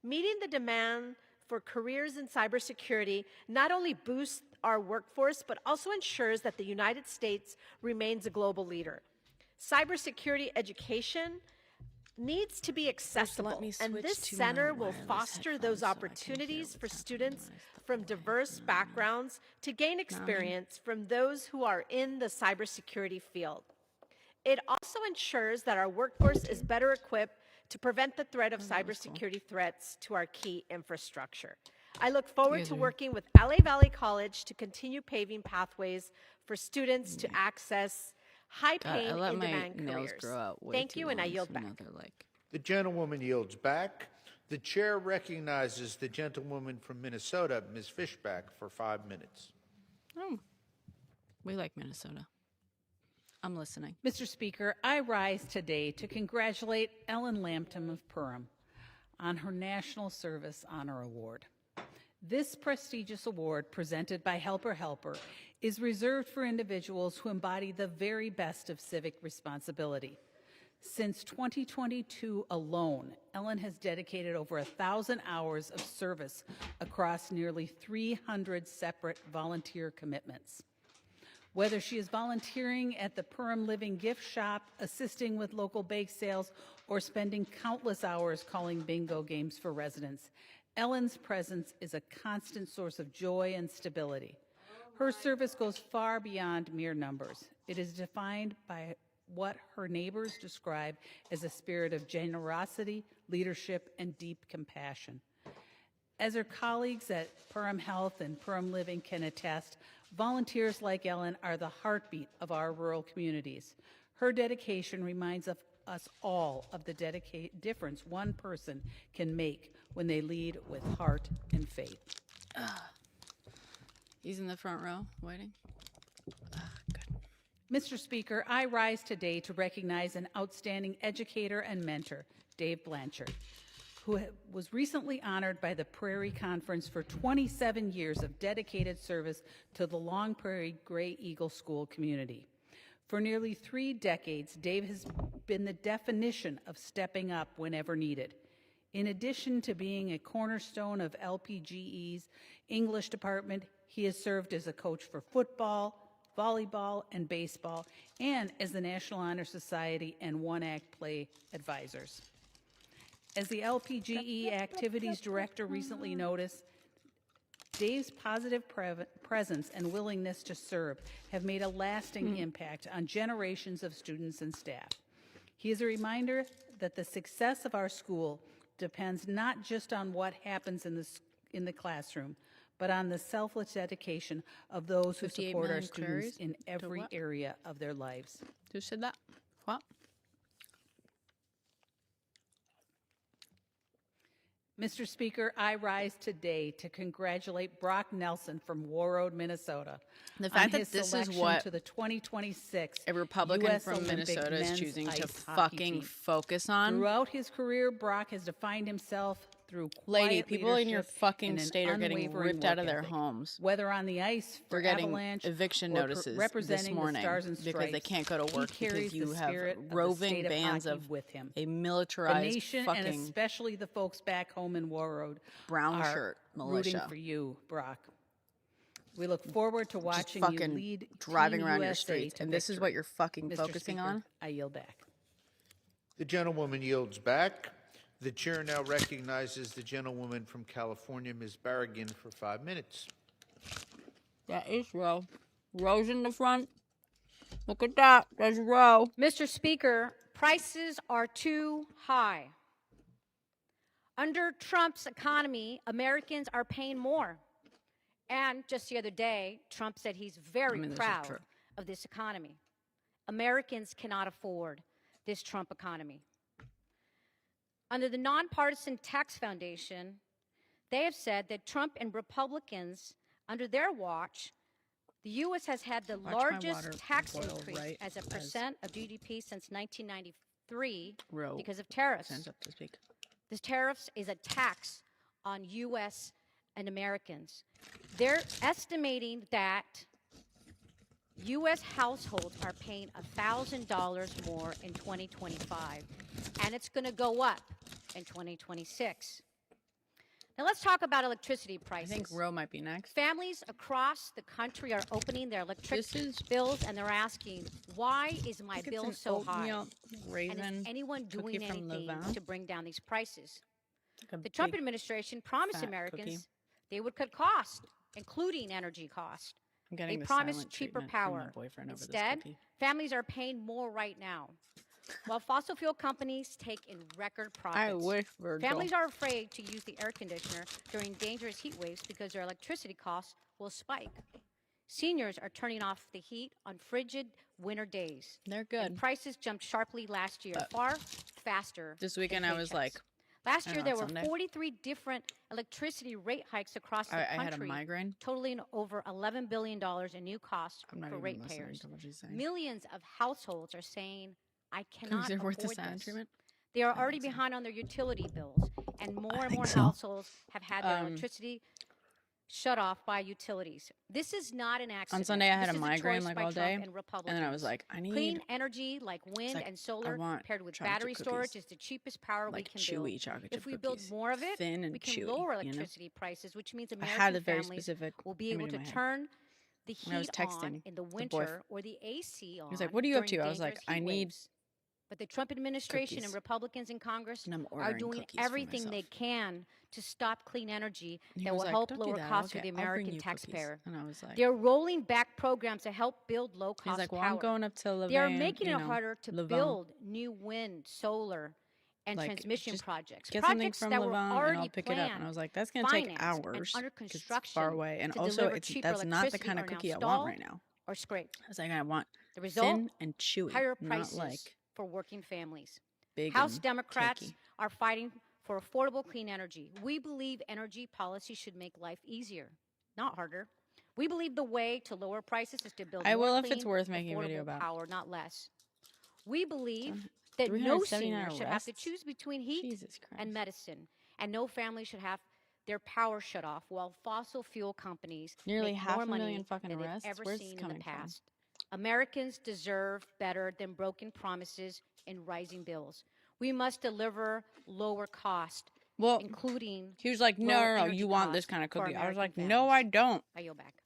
Meeting the demand for careers in cybersecurity not only boosts our workforce, but also ensures that the United States remains a global leader. Cybersecurity education needs to be accessible, and this center will foster those opportunities for students from diverse backgrounds to gain experience from those who are in the cybersecurity field. It also ensures that our workforce is better equipped to prevent the threat of cybersecurity threats to our key infrastructure. I look forward to working with LA Valley College to continue paving pathways for students to access high-paying, in-demand careers. Thank you, and I yield back. The gentlewoman yields back. The chair recognizes the gentlewoman from Minnesota, Ms. Fishback, for 5 minutes. Oh, we like Minnesota. I'm listening. Mr. Speaker, I rise today to congratulate Ellen Lampton of Perham on her National Service Honor Award. This prestigious award, presented by Helper Helper, is reserved for individuals who embody the very best of civic responsibility. Since 2022 alone, Ellen has dedicated over 1,000 hours of service across nearly 300 separate volunteer commitments. Whether she is volunteering at the Perham Living Gift Shop, assisting with local bake sales, or spending countless hours calling bingo games for residents, Ellen's presence is a constant source of joy and stability. Her service goes far beyond mere numbers. It is defined by what her neighbors describe as a spirit of generosity, leadership, and deep compassion. As her colleagues at Perham Health and Perham Living can attest, volunteers like Ellen are the heartbeat of our rural communities. Her dedication reminds us all of the difference one person can make when they lead with heart and faith. He's in the front row waiting. Mr. Speaker, I rise today to recognize an outstanding educator and mentor, Dave Blanchard, who was recently honored by the Prairie Conference for 27 years of dedicated service to the Long Prairie Gray Eagle School community. For nearly 3 decades, Dave has been the definition of stepping up whenever needed. In addition to being a cornerstone of LPGE's English department, he has served as a coach for football, volleyball, and baseball, and as the National Honor Society and One Act Play advisors. As the LPGE Activities Director recently noticed, Dave's positive presence and willingness to serve have made a lasting impact on generations of students and staff. He is a reminder that the success of our school depends not just on what happens in the classroom, but on the selfless dedication of those who support our students in every area of their lives. Who said that? What? Mr. Speaker, I rise today to congratulate Brock Nelson from Warroad, Minnesota. The fact that this is what to the 2026 a Republican US from Olympic Minnesota is choosing to fucking team. focus on. Throughout his career, Brock has defined himself through Lady, quiet people in your leadership fucking and an state are getting unwavering ripped out of work their ethic. homes. Whether on the ice for They're getting Avalanche eviction or notices this representing morning the Stars and because they Stripes, can't go to he work carries because you the have spirit of the roving state of bands hockey of with him. a The militarized nation, fucking and especially the folks back home in Warroad, brown are shirt rooting militia. for you, Brock. We look forward to watching Just you fucking lead driving Team around your USA streets, to and this is victory. what you're fucking Mr. focusing Speaker, on? I yield back. The gentlewoman yields back. The chair now recognizes the gentlewoman from California, Ms. Barragan, for 5 minutes. That is Roe. Roe's in the front. Look at that. There's Roe. Mr. Speaker, prices are too high. Under Trump's economy, Americans are paying more. And just the other day, Trump said he's very proud of this economy. Americans cannot afford this Trump economy. Under the Nonpartisan Tax Foundation, they have said that Trump and Republicans, under their watch, the U.S. has had the largest tax increase as a percent of GDP since 1993 because of tariffs. This tariffs is a tax on U.S. and Americans. They're estimating that U.S. households are paying $1,000 more in 2025, and it's going to go up in 2026. Now let's talk about electricity prices. I think Roe might be next. Families across the country are opening their electric bills, and they're asking, why is my bill so high? And is anyone doing anything to bring down these prices? The Trump administration promised Americans they would cut costs, including energy costs. They promised cheaper power. Instead, families are paying more right now. While fossil fuel companies take in record profits, I wish, Virgil. Families are afraid to use the air conditioner during dangerous heat waves because their electricity costs will spike. Seniors are turning off the heat on frigid winter days. They're good. And prices jumped sharply last year, far faster. This weekend I was like, Last year, there were 43 different electricity rate hikes across the country, I had a migraine. totaling over $11 billion in new costs for ratepayers. Millions of households are saying, I cannot afford this. They are already behind on their utility bills, and more households have had their electricity shut off by utilities. This is not an accident. On Sunday, I had a migraine like all day, and then I was like, I need clean energy like wind and solar paired with battery storage is the cheapest power we can build. If we build more of it, we can lower electricity prices, which means American families will be able to turn the heat on in the winter or the AC on. He was like, "What are you up to?" I was like, "I need." But the Trump administration and Republicans in Congress are doing everything they can to stop clean energy that will help lower costs for the American taxpayer. And I was like, they're rolling back programs to help build low-cost power. I'm going up to Levan, they are making it harder to build new wind, solar, and transmission projects. Projects that were already planned, and I was like, that's going to take hours under construction, it's far away. And also, that's not the kind of cookie I want right now. Or scraped. I was like, I want the result, thin and chewy, higher prices not like for working families. Big House Democrats are fighting for affordable clean energy. We believe energy policy should make life easier, not harder. We believe the way to lower prices is to build more if it's worth making a video about power, not less. We believe that no senior should have to choose between heat and medicine, and no family should have their power shut off while fossil fuel companies nearly make half more a million money fucking than arrests. they've ever Where's seen this in the coming past. from? Americans deserve better than broken promises and rising bills. We must deliver lower cost, including he was like, no, you want this kind of cookie. I was like, no, I don't. I yield back.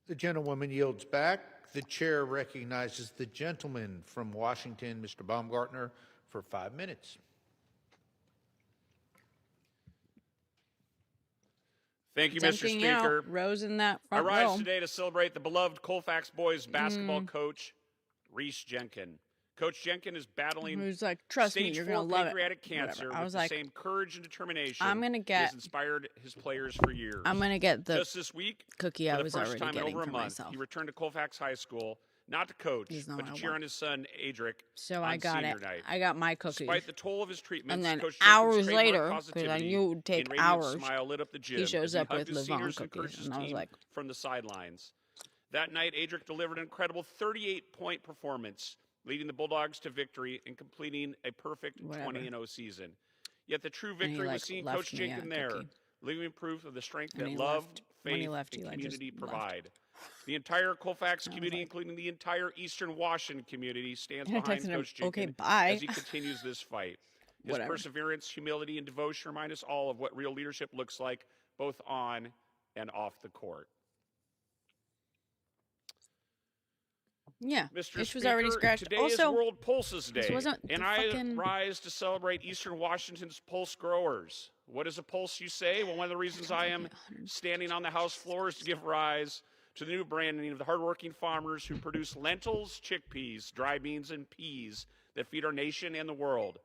The gentlewoman yields back. The chair recognizes the gentleman from Washington, Mr. Baumgartner, for 5 minutes. Thank you, Mr. Speaker. Rose in that front row. I rise today to celebrate the beloved Colfax boys basketball coach, Reese Jenkin. Coach Jenkin is battling stage 4 pancreatic cancer with the same courage and determination has inspired his players for years. I'm going to get the Just this week, cookie I was already getting for myself. For the first time in over a month, he returned to Colfax High School, not to coach, but to cheer on his son, Adric, so on I got senior it. night. I got my cookies. Despite the toll of his treatments, and then Coach hours Jenkin's later, because I knew it would take hours, smile lit up the gym he shows up with Levon cookies, and I was like, from the sidelines. That night, Adric delivered an incredible 38-point performance, leading the Bulldogs to victory and completing a perfect 20-0 season. Yet the true victory was seeing Coach Jenkin there, living proof of the strength that love, faith, and community provide. The entire Colfax community, including the entire Eastern Washington community, stands behind Coach Jenkin as he continues this fight. His perseverance, humility, and devotion remind us all of what real leadership looks like, both on and off the court. Yeah, Mr. this Speaker, was already scratched. Today also, is World Pulses Day, and I rise to celebrate Eastern Washington's pulse growers. What is a pulse, you say? Well, one of the reasons I am standing on the House floor is to give rise to the new branding of the hardworking farmers who produce lentils, chickpeas, dry beans, and peas that feed our nation and the world.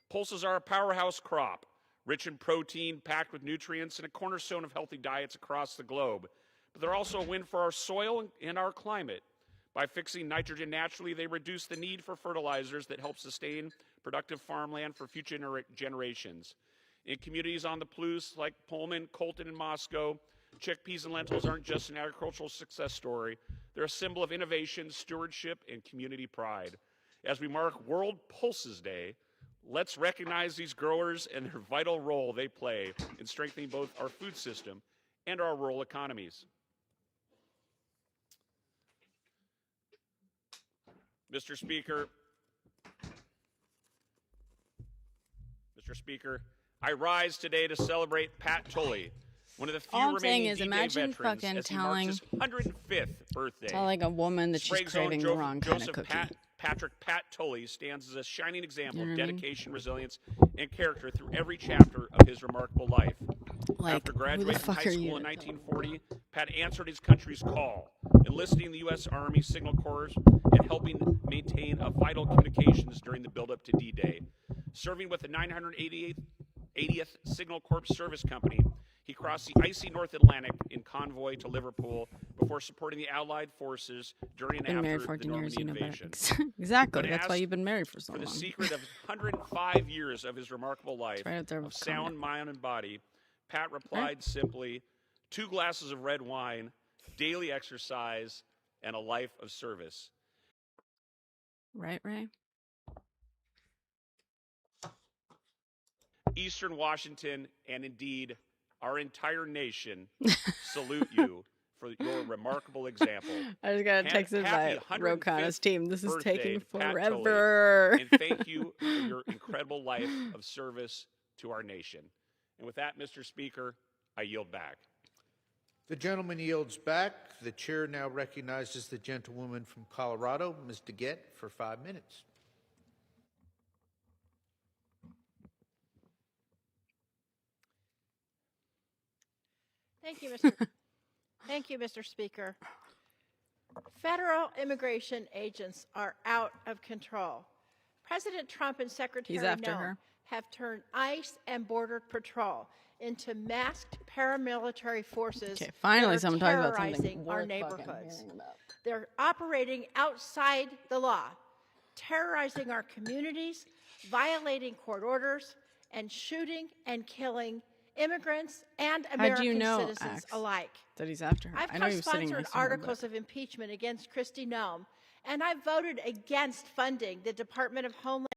Pulses are a powerhouse crop, rich in protein, packed with nutrients, and a cornerstone of healthy diets across the globe. But they're also a win for our soil and our climate. By fixing nitrogen naturally, they reduce the need for fertilizers that help sustain productive farmland for future generations. In communities on the Palouse like Pullman, Colton, and Moscow, chickpeas and lentils aren't just an agricultural success story. They're a symbol of innovation, stewardship, and community pride. As we mark World Pulses Day, let's recognize these growers and their vital role they play in strengthening both our food system and our rural economies. Mr. Speaker, I rise today to celebrate Pat Tully, one of the few remaining D-Day veterans, as he marks his 105th birthday. Telling a woman that she's craving the wrong kind of cookie. Pat Tully stands as a shining example of dedication, resilience, and character through every chapter of his remarkable life. After graduating from high school in 1940, Pat answered his country's call, enlisting in the U.S. Army Signal Corps and helping maintain a vital communications during the buildup to D-Day. Serving with the 980th Signal Corps Service Company, he crossed the icy North Atlantic in convoy to Liverpool, before supporting the Allied forces during and after the Normandy invasion. Exactly. That's why you've been married for so long. For the secret of 105 years of his remarkable life of sound mind and body, Pat replied simply, 2 glasses of red wine, daily exercise, and a life of service. Right, Ray? Eastern Washington, and indeed our entire nation, salute you for your remarkable example. I just got a text by Khanna's team. This is taking forever. And thank you for your incredible life of service to our nation. And with that, Mr. Speaker, I yield back. The gentleman yields back. The chair now recognizes the gentlewoman from Colorado, Ms. DeGette, for 5 minutes. Thank you, Mr. Speaker. Federal immigration agents are out of control. President Trump and Secretary Nome have turned ICE and Border Patrol into masked paramilitary forces finally that are someone talking about terrorizing our neighborhoods. They're operating outside the law, terrorizing our communities, violating court orders, and shooting and killing immigrants and American citizens alike. That he's after her. I've co-sponsored articles of impeachment against Kristi Noem, and I've voted against funding the Department of Homeland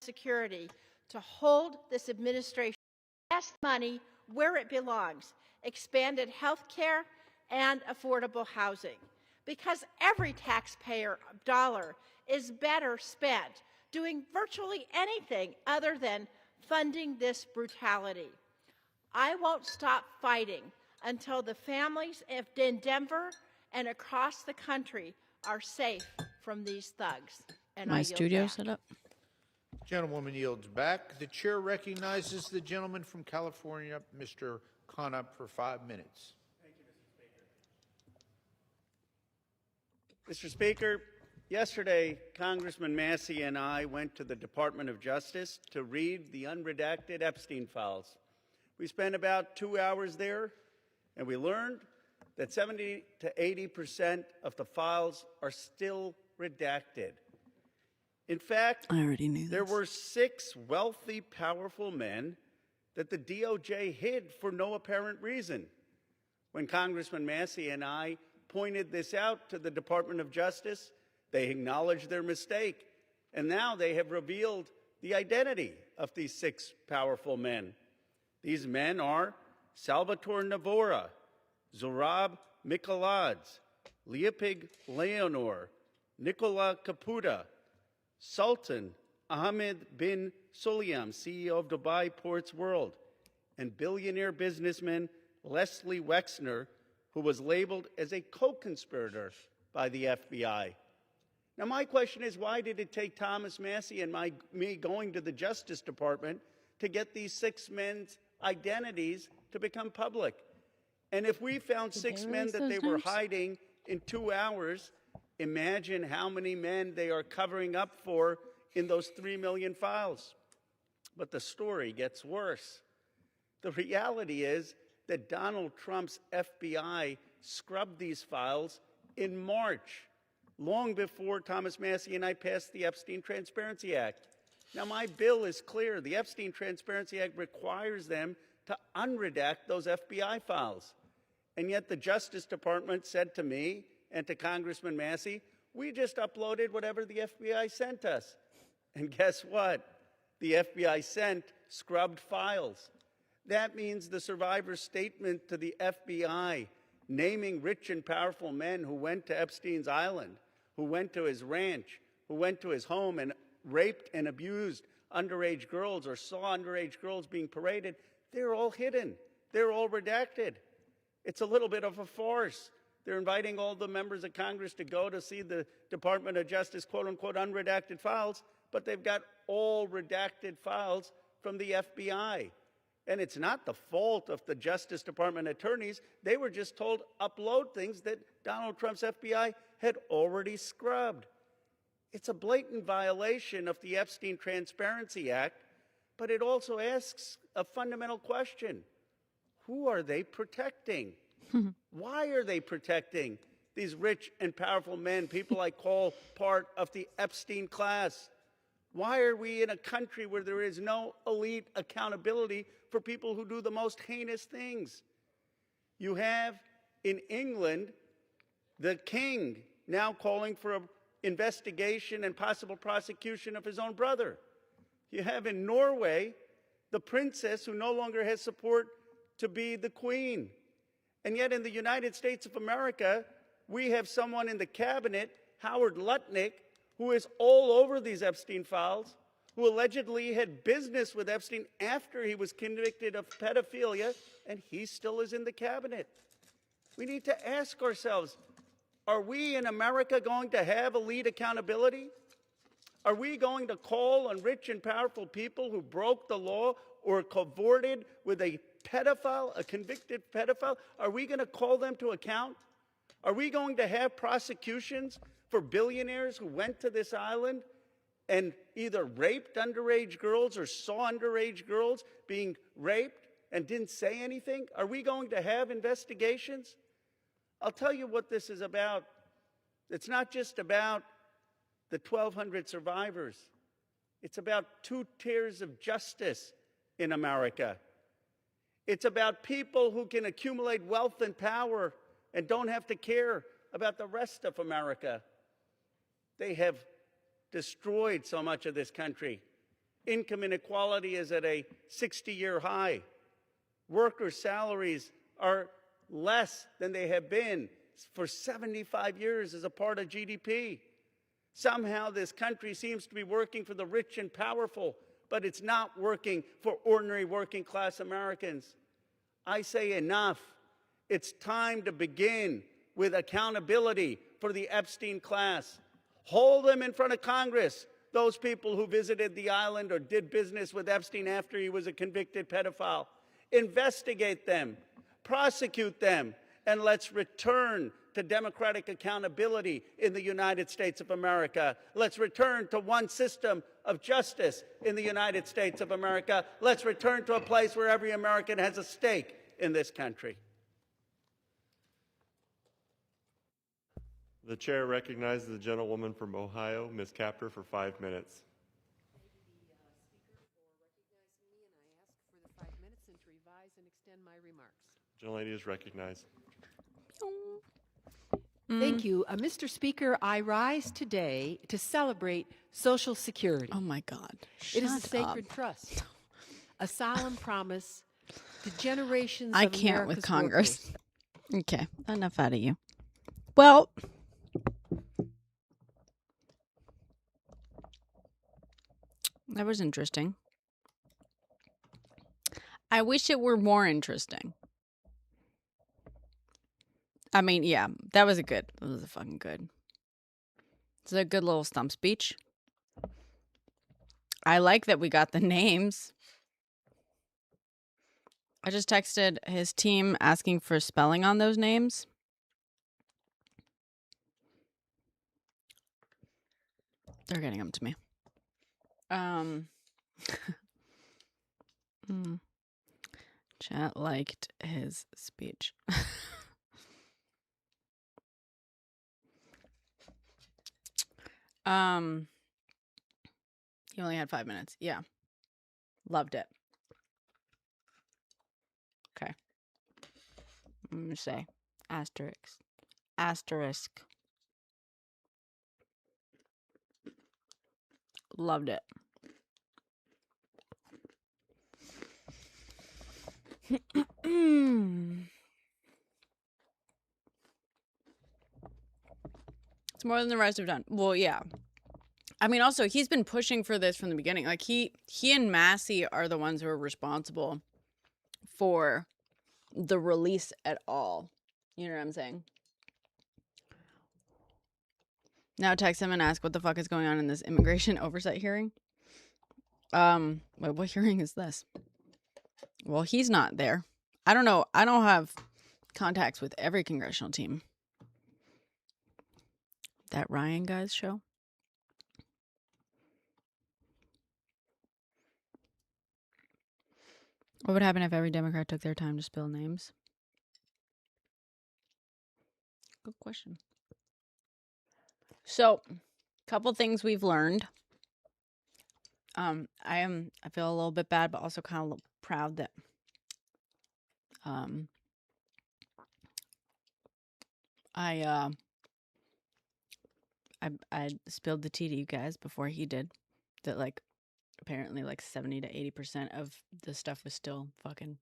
Security to hold this administration invest money where it belongs, expanded health care and affordable housing. Because every taxpayer dollar is better spent doing virtually anything other than funding this brutality. I won't stop fighting until the families in Denver and across the country are safe from these thugs. And my studio set up. Gentlewoman yields back. The chair recognizes the gentleman from California, Mr. Khanna, for 5 minutes. Thank you, Mr. Speaker. Mr. Speaker, yesterday, Congressman Massey and I went to the Department of Justice to read the unredacted Epstein files. We spent about 2 hours there, and we learned that 70 to 80% of the files are still redacted. In fact, there were 6 wealthy, powerful men that the DOJ hid for no apparent reason. When Congressman Massey and I pointed this out to the Department of Justice, they acknowledged their mistake, and now they have revealed the identity of these 6 powerful men. These men are Salvatore Navora, Zorab Mikoladze, Leopig Leonor, Nicola Caputa, Sultan Ahmed bin Sulayem, CEO of Dubai Ports World, and billionaire businessman Leslie Wexner, who was labeled as a co-conspirator by the FBI. Now, my question is, why did it take Thomas Massey and me going to the Justice Department to get these 6 men's identities to become public? And if we found 6 men that they were hiding in 2 hours, imagine how many men they are covering up for in those 3 million files. But the story gets worse. The reality is that Donald Trump's FBI scrubbed these files in March, long before Thomas Massey and I passed the Epstein Transparency Act. Now, my bill is clear. The Epstein Transparency Act requires them to unredact those FBI files. And yet the Justice Department said to me and to Congressman Massey, we just uploaded whatever the FBI sent us. And guess what? The FBI sent scrubbed files. That means the survivor's statement to the FBI, naming rich and powerful men who went to Epstein's island, who went to his ranch, who went to his home and raped and abused underage girls or saw underage girls being paraded, they're all hidden. They're all redacted. It's a little bit of a farce. They're inviting all the members of Congress to go to see the Department of Justice, quote-unquote, unredacted files, but they've got all redacted files from the FBI. And it's not the fault of the Justice Department attorneys. They were just told upload things that Donald Trump's FBI had already scrubbed. It's a blatant violation of the Epstein Transparency Act, but it also asks a fundamental question. Who are they protecting? Why are they protecting these rich and powerful men, people I call part of the Epstein class? Why are we in a country where there is no elite accountability for people who do the most heinous things? You have in England the king now calling for an investigation and possible prosecution of his own brother. You have in Norway the princess who no longer has support to be the queen. And yet in the United States of America, we have someone in the cabinet, Howard Lutnick, who is all over these Epstein files, who allegedly had business with Epstein after he was convicted of pedophilia, and he still is in the cabinet. We need to ask ourselves, are we in America going to have elite accountability? Are we going to call on rich and powerful people who broke the law or cavorted with a pedophile, a convicted pedophile? Are we going to call them to account? Are we going to have prosecutions for billionaires who went to this island and either raped underage girls or saw underage girls being raped and didn't say anything? Are we going to have investigations? I'll tell you what this is about. It's not just about the 1,200 survivors. It's about 2 tiers of justice in America. It's about people who can accumulate wealth and power and don't have to care about the rest of America. They have destroyed so much of this country. Income inequality is at a 60-year high. Workers' salaries are less than they have been for 75 years as a part of GDP. Somehow this country seems to be working for the rich and powerful, but it's not working for ordinary working class Americans. I say enough. It's time to begin with accountability for the Epstein class. Hold them in front of Congress, those people who visited the island or did business with Epstein after he was a convicted pedophile. Investigate them, prosecute them, and let's return to democratic accountability in the United States of America. Let's return to one system of justice in the United States of America. Let's return to a place where every American has a stake in this country. The chair recognizes the gentlewoman from Ohio, Ms. Capper, for 5 minutes. Gentlelady is recognized. Thank you. Mr. Speaker, I rise today to celebrate Social Security. Oh, my God. It is a sacred trust, a solemn promise to generations I of can't America's with Congress. workers. Okay, enough out of you. Well, that was interesting. I wish it were more interesting. I mean, yeah, that was a fucking good. It's a good little stump speech. I like that we got the names. I just texted his team asking for spelling on those names. They're getting them to me. Chat liked his speech. He only had 5 minutes. Yeah. Loved it. Okay. I'm going to say asterisk. Asterisk. Loved it. It's more than the rest have done. Well, yeah. I mean, also, he's been pushing for this from the beginning. Like, he and Massey are the ones who are responsible for the release at all. You know what I'm saying? Now text him and ask what the fuck is going on in this immigration oversight hearing. Wait, what hearing is this? Well, he's not there. I don't know. I don't have contacts with every congressional team. That Ryan guy's show. What would happen if every Democrat took their time to spill names? Good question. So, couple things we've learned. I feel a little bit bad, but also kind of proud that I spilled the tea to you guys before he did. That like apparently like 70 to 80% of the stuff was still fucking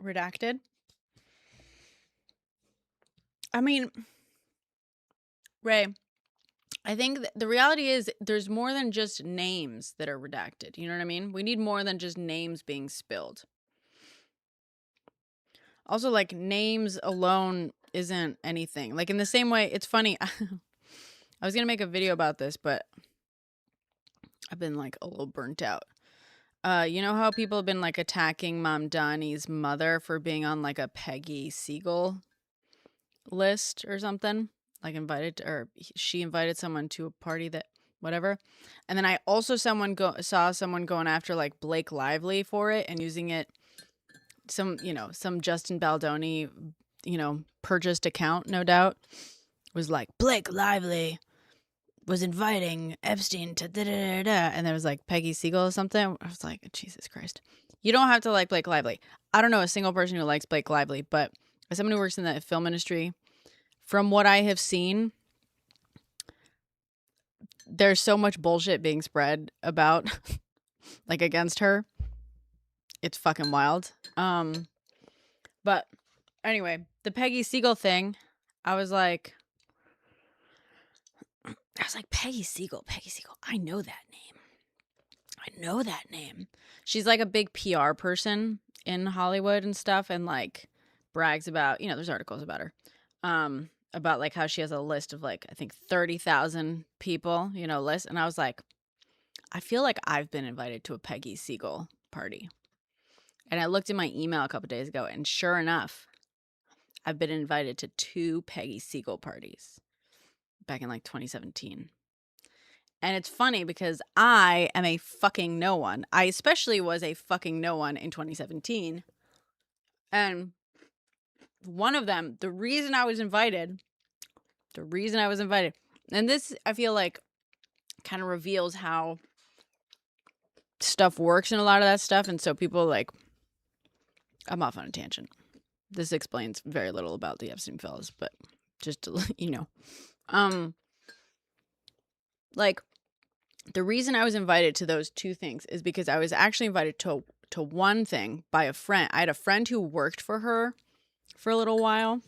redacted. I mean, Ray, I think the reality is there's more than just names that are redacted. You know what I mean? We need more than just names being spilled. Also, like, names alone isn't anything. Like, in the same way, it's funny. I was going to make a video about this, but I've been, like, a little burnt out. You know how people have been, like, attacking Mom Donnie's mother for being on, like, a Peggy Siegel list or something? Like, she invited someone to a party that, whatever. And then I also saw someone going after, like, Blake Lively for it and using it. Some Justin Baldoni, purchased account, no doubt, was like, Blake Lively was inviting Epstein to da-da-da-da, and there was like Peggy Siegel or something. I was like, Jesus Christ. You don't have to like Blake Lively. I don't know a single person who likes Blake Lively, but as someone who works in the film industry, from what I have seen, there's so much bullshit being spread about, like, against her. It's fucking wild. But anyway, the Peggy Siegel thing, I was like, Peggy Siegel. I know that name. She's like a big PR person in Hollywood and stuff, and like brags about, there's articles about her, about like how she has a list of like, I think 30,000 people, list. And I was like, I feel like I've been invited to a Peggy Siegel party. And I looked in my email a couple days ago, and sure enough, I've been invited to 2 Peggy Siegel parties back in like 2017. And it's funny because I am a fucking no one. I especially was a fucking no one in 2017. And one of them, the reason I was invited, and this I feel like kind of reveals how stuff works and a lot of that stuff. And so people like, I'm off on a tangent. This explains very little about the Epstein files, but just to let you know. Like, the reason I was invited to those 2 things is because I was actually invited to one thing by a friend. I had a friend who worked for her for a little while.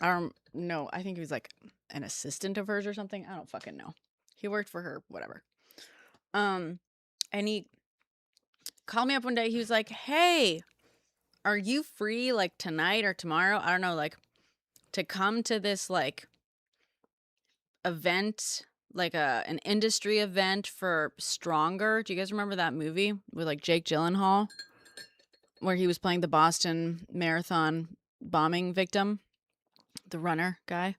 I don't know. I think he was like an assistant of hers or something. I don't fucking know. He worked for her, whatever. And he called me up one day. He was like, hey, are you free like tonight or tomorrow? I don't know, like to come to this like event, like an industry event for Stronger. Do you guys remember that movie with like Jake Gyllenhaal where he was playing the Boston Marathon bombing victim, the runner guy?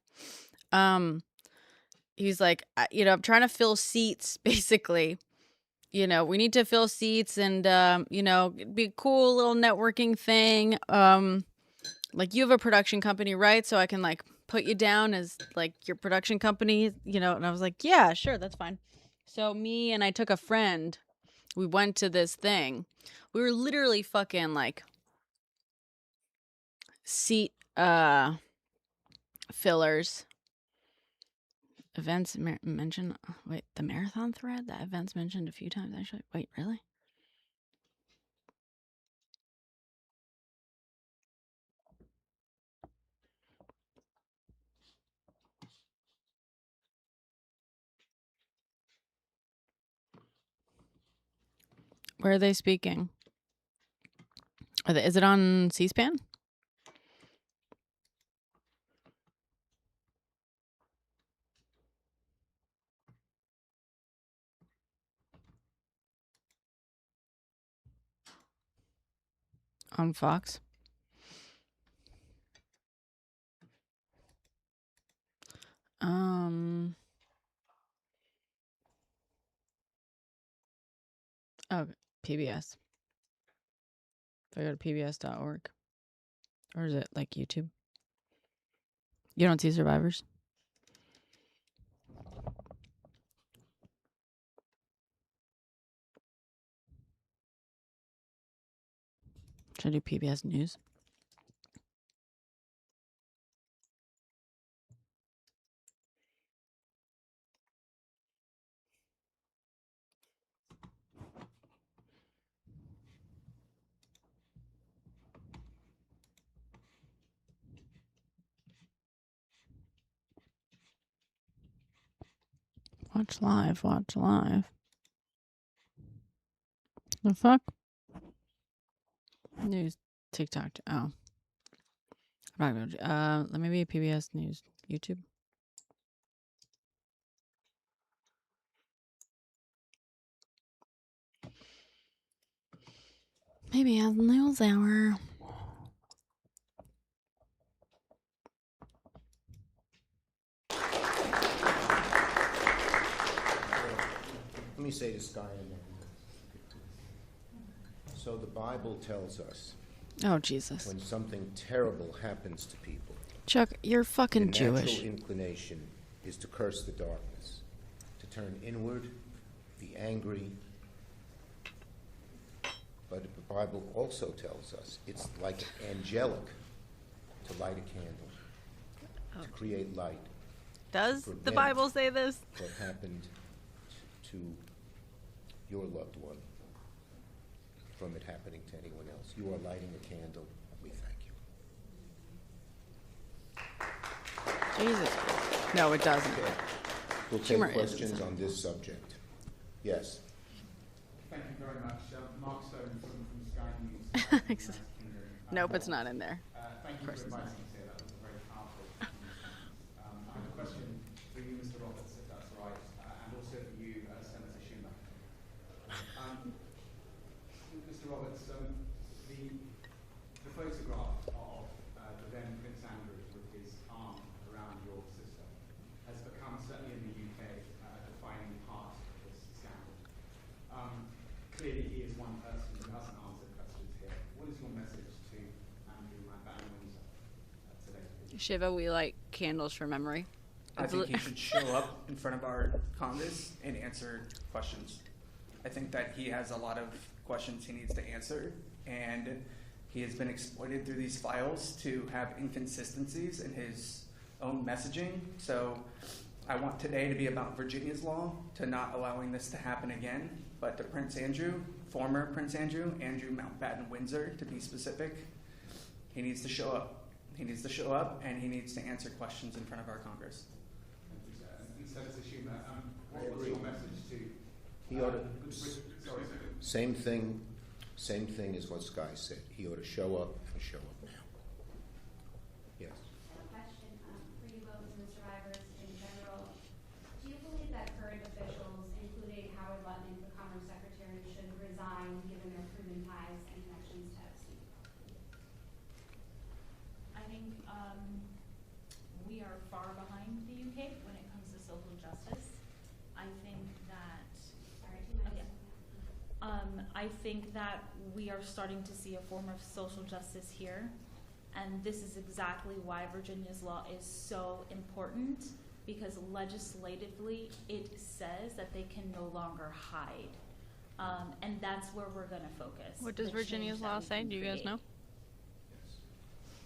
He's like, I'm trying to fill seats basically. We need to fill seats and, it'd be a cool little networking thing. Like, you have a production company, right? So I can, like, put you down as, like, your production company, and I was like, yeah, sure, that's fine. So me and I took a friend. We went to this thing. We were literally fucking, like, seat fillers. Events mentioned. Wait, the marathon thread? That event's mentioned a few times, actually. Wait, really? Where are they speaking? Is it on C-SPAN? On Fox? Oh, PBS. If I go to pbs.org. Or is it like YouTube? You don't see survivors? Should I do PBS News? Watch live, watch live. The fuck? News, TikTok. Oh. I'm not gonna, let me be a PBS News. YouTube. Maybe a news hour. Let me say to Sky and then. So the Bible tells us. Oh, Jesus. When something terrible happens to people. Chuck, you're fucking Jewish. The natural inclination is to curse the darkness, to turn inward, be angry. But the Bible also tells us it's like angelic to light a candle, to create light. Does the Bible say this? What happened to your loved one from it happening to anyone else. You are lighting a candle. We thank you. Jesus. No, it doesn't. Okay. We'll take questions on this subject. Yes. Thank you very much. Mark Stone from Sky News. Nope, it's not in there. Thank you for inviting us here. That was a very powerful I have a question for you, Mr. Roberts, if that's all right, and also for you, Senator Schumer. Mr. Roberts, the photograph of the then Prince Andrew with his arm around your sister has become, certainly in the UK, a defining part of this scandal. Clearly, he is one person who hasn't answered questions here. What is your message to Andrew Windsor today? Shiva, we light candles for memory. I think he should show up in front of our Congress and answer questions. I think that he has a lot of questions he needs to answer, and he has been exploited through these files to have inconsistencies in his own messaging. So I want today to be about Virginia's law, to not allowing this to happen again, but to Prince Andrew, former Prince Andrew Mountbatten Windsor, to be specific. He needs to show up. He needs to show up, and he needs to answer questions in front of our Congress. Senator Schumer, what was your message to? He ought to. Same thing as what Sky said. He ought to show up and show up now. Yes. A question for you both and the survivors in general. Do you believe that current officials, including Howard Lutnick, the Commerce Secretary, should resign given their proven ties and connections to Epstein? I think we are far behind the UK when it comes to social justice. I think that I think that we are starting to see a form of social justice here, and this is exactly why Virginia's law is so important, because legislatively it says that they can no longer hide, and that's where we're going to focus. What does Virginia's law say? Do you guys know?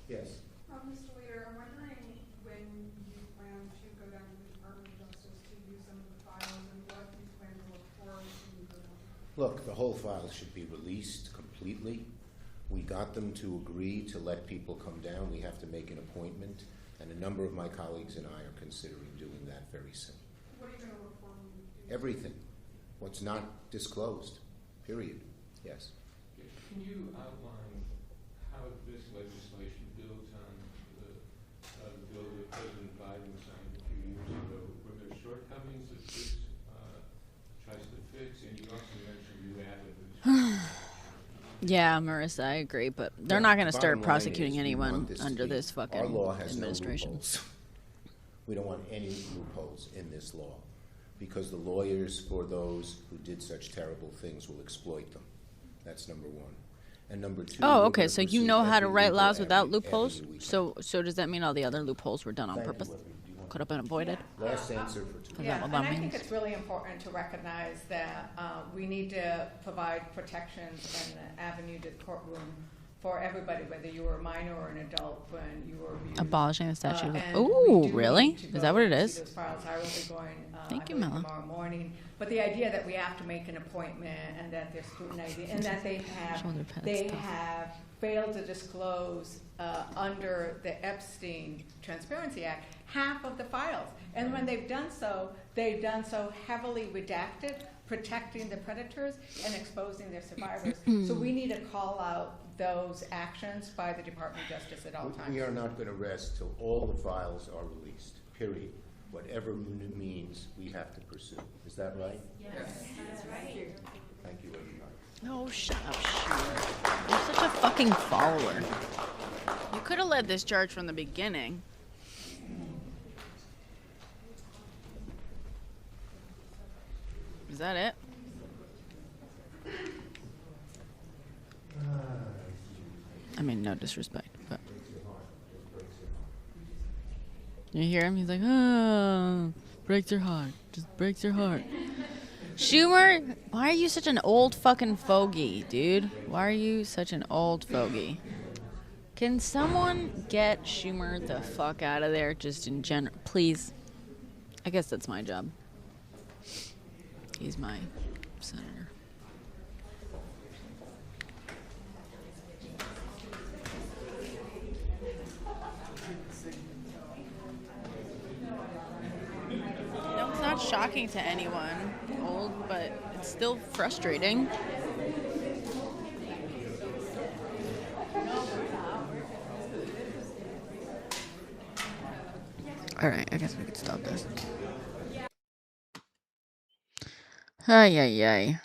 Yes. Mr. Leader, I'm wondering when you plan to go down to the Department of Justice to use some of the files and what you plan to look for when you go down. Look, the whole file should be released completely. We got them to agree to let people come down. We have to make an appointment, and a number of my colleagues and I are considering doing that very soon. What are you going to look for when you do Everything. What's not disclosed, period. Yes. Can you outline how this legislation builds on the bill that President Biden signed a few years ago? Were there shortcomings that this tries to fix? And you also mentioned you added this. Yeah, Marissa, I agree, but they're not going to start prosecuting anyone under this fucking our law has administration. No loopholes. We don't want any loopholes in this law, because the lawyers for those who did such terrible things will exploit them. That's number one. And number two. Oh, okay. So you know how to write laws without loopholes. So does that mean all the other loopholes were done on purpose? Could have been avoided. Last answer for two. Yeah, and I think it's really important to recognize that we need to provide protections and an avenue to the courtroom for everybody, whether you were a minor or an adult when you were abused. Abolishing the statute. Oh, really? Is that what it is? Those files. I will be going. Thank you, Mela. Tomorrow morning. But the idea that we have to make an appointment and that they're scrutinizing and that they have failed to disclose under the Epstein Transparency Act half of the files, and when they've done so heavily redacted, protecting the predators and exposing their survivors. So we need to call out those actions by the Department of Justice at all times. We are not going to rest till all the files are released, period. Whatever means we have to pursue. Is that right? Yes, that's right. Thank you, everybody. Oh, shut up, Sheila. You're such a fucking follower. You could have led this charge from the beginning. Is that it? I mean, no disrespect, but you hear him? He's like, oh, breaks your heart. Just breaks your heart. Schumer, why are you such an old fucking fogey, dude? Why are you such an old fogey? Can someone get Schumer the fuck out of there, just in general? Please. I guess that's my job. He's my senator. No, it's not shocking to anyone, old, but it's still frustrating. All right, I guess we could stop this. Ay, ay, ay.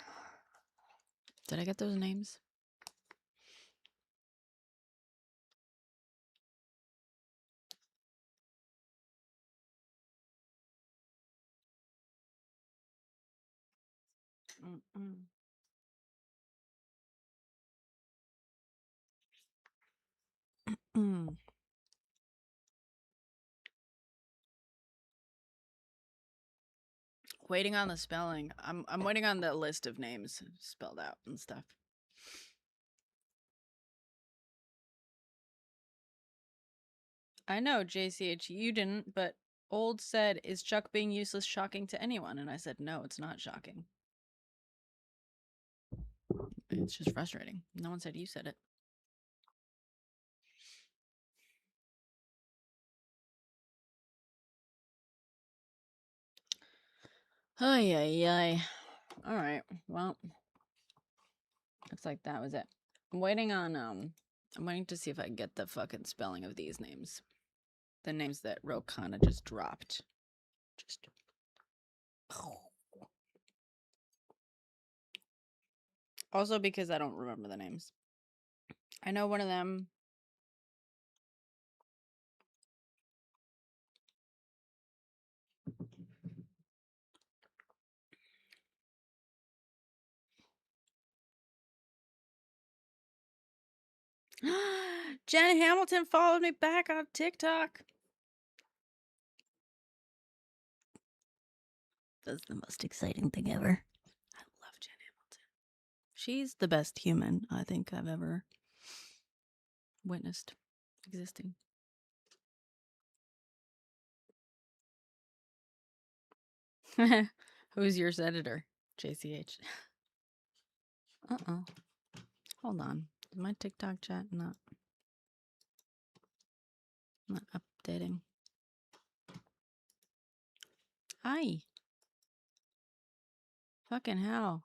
Did I get those names? Waiting on the spelling. I'm waiting on the list of names spelled out and stuff. I know, JCH, you didn't, but Old said, is Chuck being useless shocking to anyone? And I said, no, it's not shocking. It's just frustrating. No one said you said it. Ay, ay, ay. All right, well, looks like that was it. I'm waiting on, I'm waiting to see if I can get the fucking spelling of these names. The names that Khanna just dropped. Just. Also because I don't remember the names. I know one of them. Jen Hamilton followed me back on TikTok. That's the most exciting thing ever. I love Jen Hamilton. She's the best human I think I've ever witnessed existing. Who's your senator? JCH. Uh-oh. Hold on. Is my TikTok chat not updating? Hi. Fucking hell.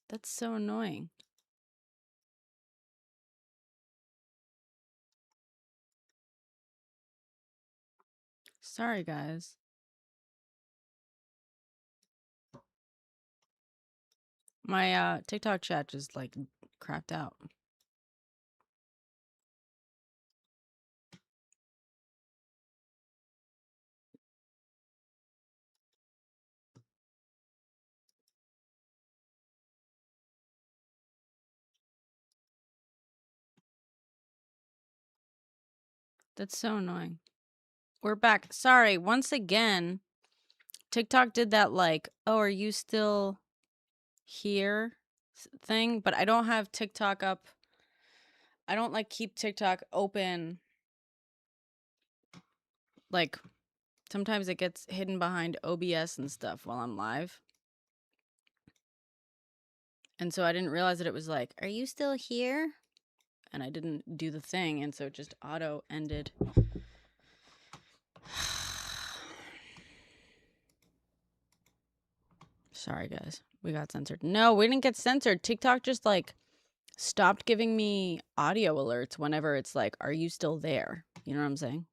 That's so annoying. Sorry, guys. My TikTok chat just like crapped out. That's so annoying. We're back. Sorry, once again, TikTok did that like, oh, are you still here thing? But I don't have TikTok up. I don't like keep TikTok open. Like, sometimes it gets hidden behind OBS and stuff while I'm live. And so I didn't realize that it was like, are you still here? And I didn't do the thing, and so it just auto ended. Sorry, guys. We got censored. No, we didn't get censored. TikTok just, like, stopped giving me audio alerts whenever it's like, are you still there? You know what I'm saying?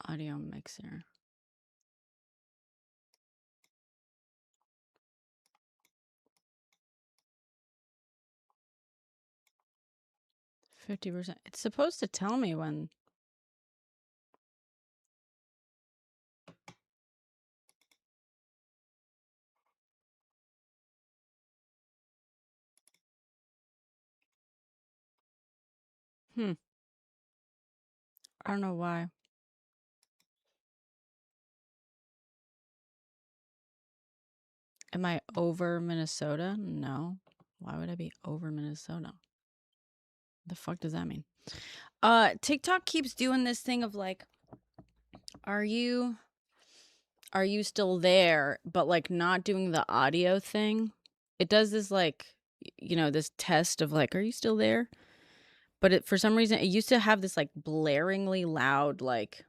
Audio mixer. %50%. It's supposed to tell me when. I don't know why. Am I over Minnesota? No. Why would I be over Minnesota? The fuck does that mean? TikTok keeps doing this thing of like, are you still there? But like not doing the audio thing. It does this like, you know, this test of like, are you still there? But for some reason, it used to have this like blaringly loud like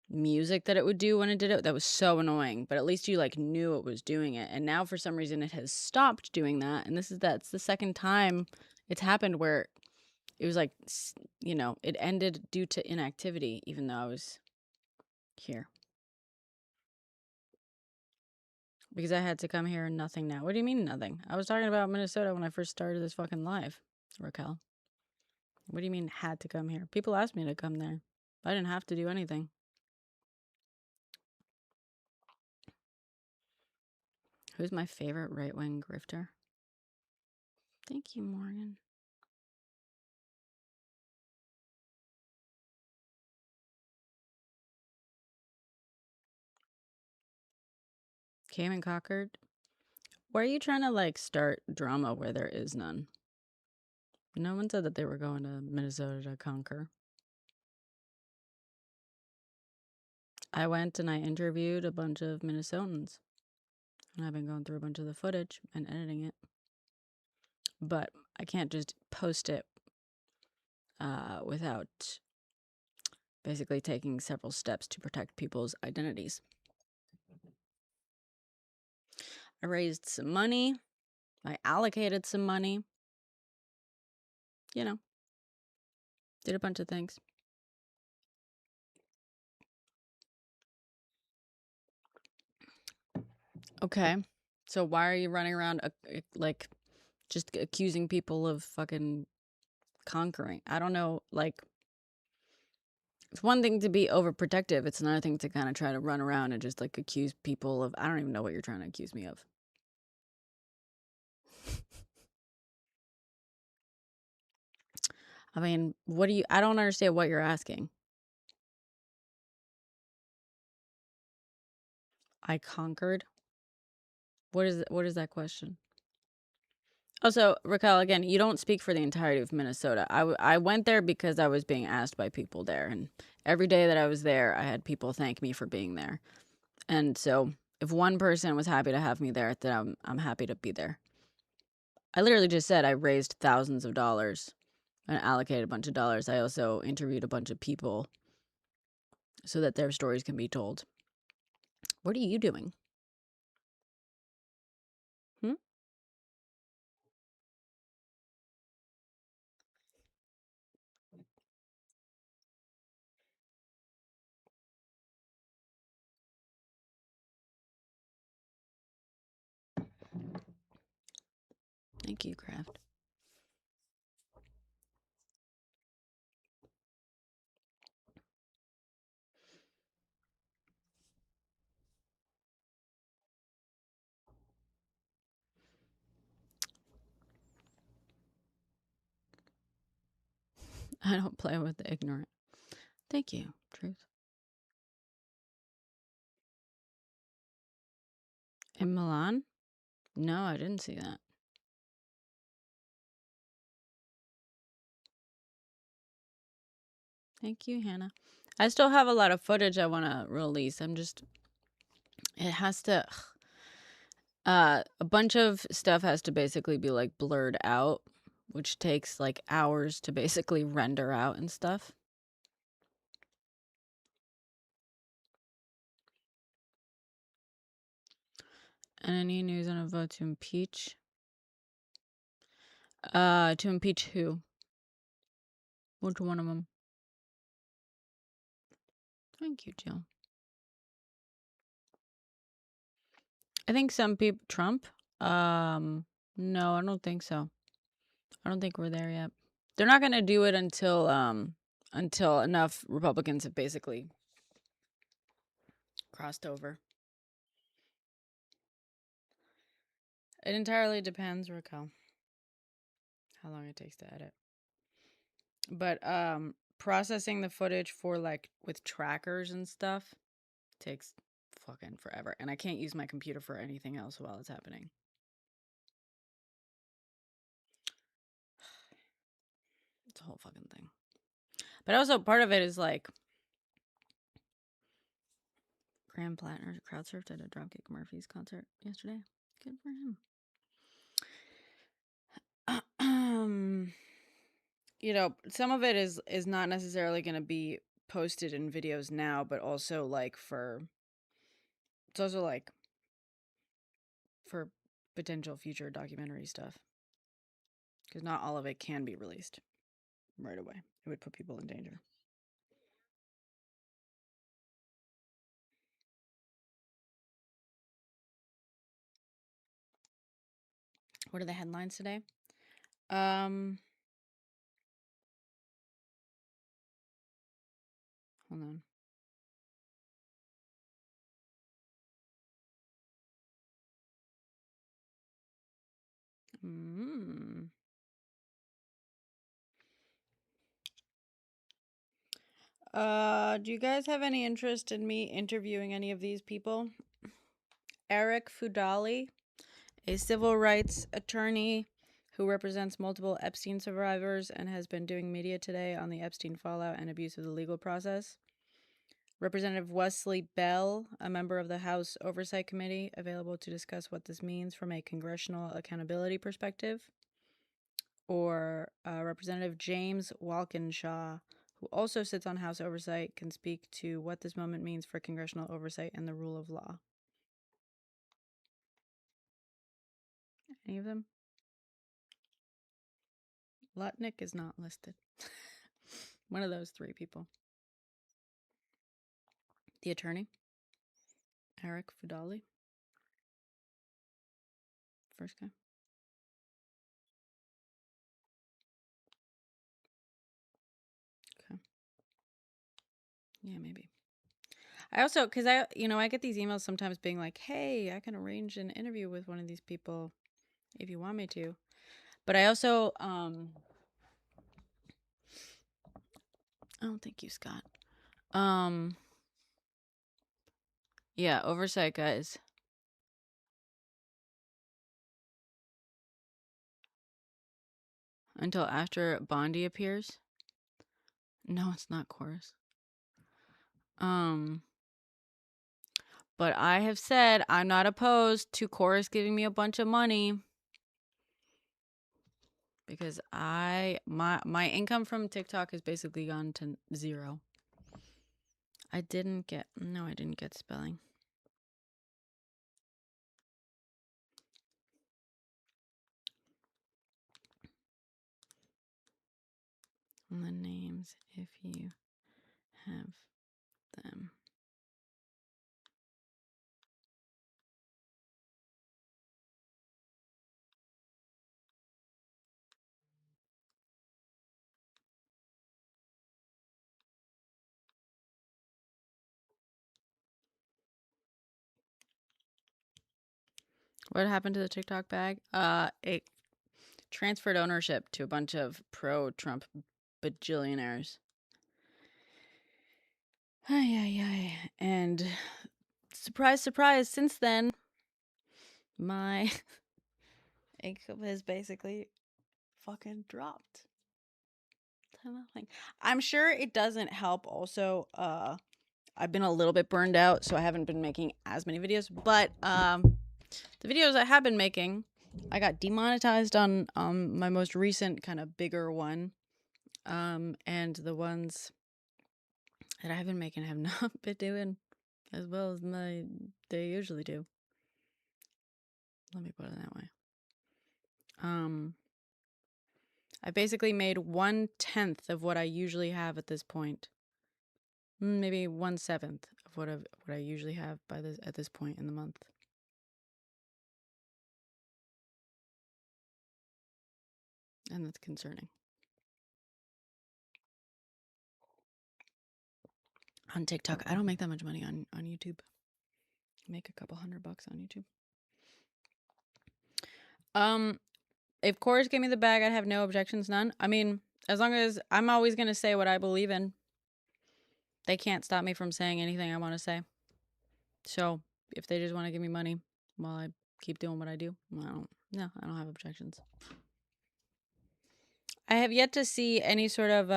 music that it would do when it did it. That was so annoying. But at least you like knew it was doing it. And now for some reason it has stopped doing that. And that's the second time it's happened where it was like, you know, it ended due to inactivity, even though I was here. Because I had to come here and nothing now. What do you mean nothing? I was talking about Minnesota when I first started this fucking live, Raquel. What do you mean had to come here? People asked me to come there. I didn't have to do anything. Who's my favorite right-wing grifter? Thank you, Morgan. Cayman Cockard. Why are you trying to like start drama where there is none? No one said that they were going to Minnesota to conquer. I went and I interviewed a bunch of Minnesotans. And I've been going through a bunch of the footage and editing it. But I can't just post it without basically taking several steps to protect people's identities. I raised some money. I allocated some money. You know, did a bunch of things. Okay. So why are you running around like just accusing people of fucking conquering? I don't know, like it's one thing to be overprotective. It's another thing to kind of try to run around and just like accuse people of, I don't even know what you're trying to accuse me of. I mean, I don't understand what you're asking. I conquered? What is that question? Also, Raquel, again, you don't speak for the entirety of Minnesota. I went there because I was being asked by people there. And every day that I was there, I had people thank me for being there. And so if one person was happy to have me there, then I'm happy to be there. I literally just said I raised thousands of dollars and allocated a bunch of dollars. I also interviewed a bunch of people so that their stories can be told. What are you doing? Thank you, Kraft. I don't play with the ignorant. Thank you, Truth. In Milan? No, I didn't see that. Thank you, Hannah. I still have a lot of footage I want to release. It has to, a bunch of stuff has to basically be like blurred out, which takes like hours to basically render out and stuff. And any news on a vote to impeach? To impeach who? Which one of them? Thank you, Jill. I think some people, Trump? No, I don't think so. I don't think we're there yet. They're not going to do it until enough Republicans have basically crossed over. It entirely depends, Raquel, how long it takes to edit. But processing the footage for like with trackers and stuff takes fucking forever. And I can't use my computer for anything else while it's happening. It's a whole fucking thing. But also part of it is like Graham Plattner crowd surfed at a Dropkick Murphys concert yesterday. Good for him. You know, some of it is not necessarily going to be posted in videos now, but also like it's also like for potential future documentary stuff. Because not all of it can be released right away. It would put people in danger. What are the headlines today? Hold on. Do you guys have any interest in me interviewing any of these people? Eric Fudali, a civil rights attorney who represents multiple Epstein survivors and has been doing media today on the Epstein fallout and abuse of the legal process. Representative Wesley Bell, a member of the House Oversight Committee, available to discuss what this means from a congressional accountability perspective. Or Representative James Walkinshaw, who also sits on House Oversight, can speak to what this moment means for congressional oversight and the rule of law. Any of them? Lutnick is not listed. One of those three people. The attorney, Eric Fudali. First guy. Okay. Yeah, maybe. I also, because I get these emails sometimes being like, hey, I can arrange an interview with one of these people if you want me to. But I also, oh, thank you, Scott. Yeah, oversight, guys. Until after Bondi appears. No, it's not chorus. But I have said I'm not opposed to chorus giving me a bunch of money. Because my income from TikTok has basically gone to 0. I didn't get spelling. And the names, if you have them. What happened to the TikTok bag? It transferred ownership to a bunch of pro-Trump bajillionaires. Ay. And surprise, surprise, since then, my income has basically fucking dropped to nothing. I'm sure it doesn't help also. I've been a little bit burned out, so I haven't been making as many videos, but the videos I have been making, I got demonetized on my most recent kind of bigger one. And the ones that I've been making have not been doing as well as they usually do. Let me put it that way. I basically made 1/10 of what I usually have at this point. Maybe 1/7 of what I usually have at this point in the month. And that's concerning. On TikTok, I don't make that much money on YouTube. I make a couple $100 on YouTube. If Coors gave me the bag, I'd have no objections, none. I mean, as long as I'm always going to say what I believe in, they can't stop me from saying anything I want to say. So if they just want to give me money while I keep doing what I do, I don't have objections. I have yet to see any sort of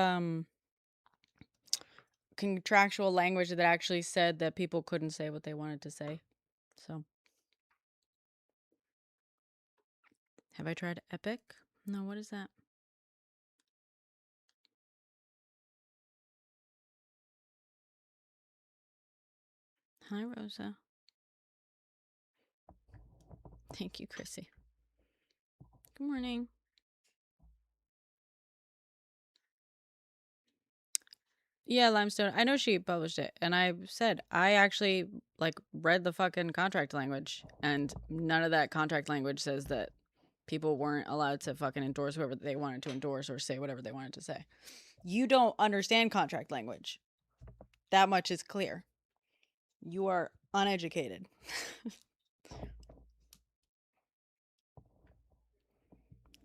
contractual language that actually said that people couldn't say what they wanted to say. So have I tried Epic? No, what is that? Hi, Rosa. Thank you, Chrissy. Good morning. Yeah, Limestone. I know she published it, and I said I actually read the fucking contract language, and none of that contract language says that people weren't allowed to fucking endorse whoever they wanted to endorse or say whatever they wanted to say. You don't understand contract language. That much is clear. You are uneducated.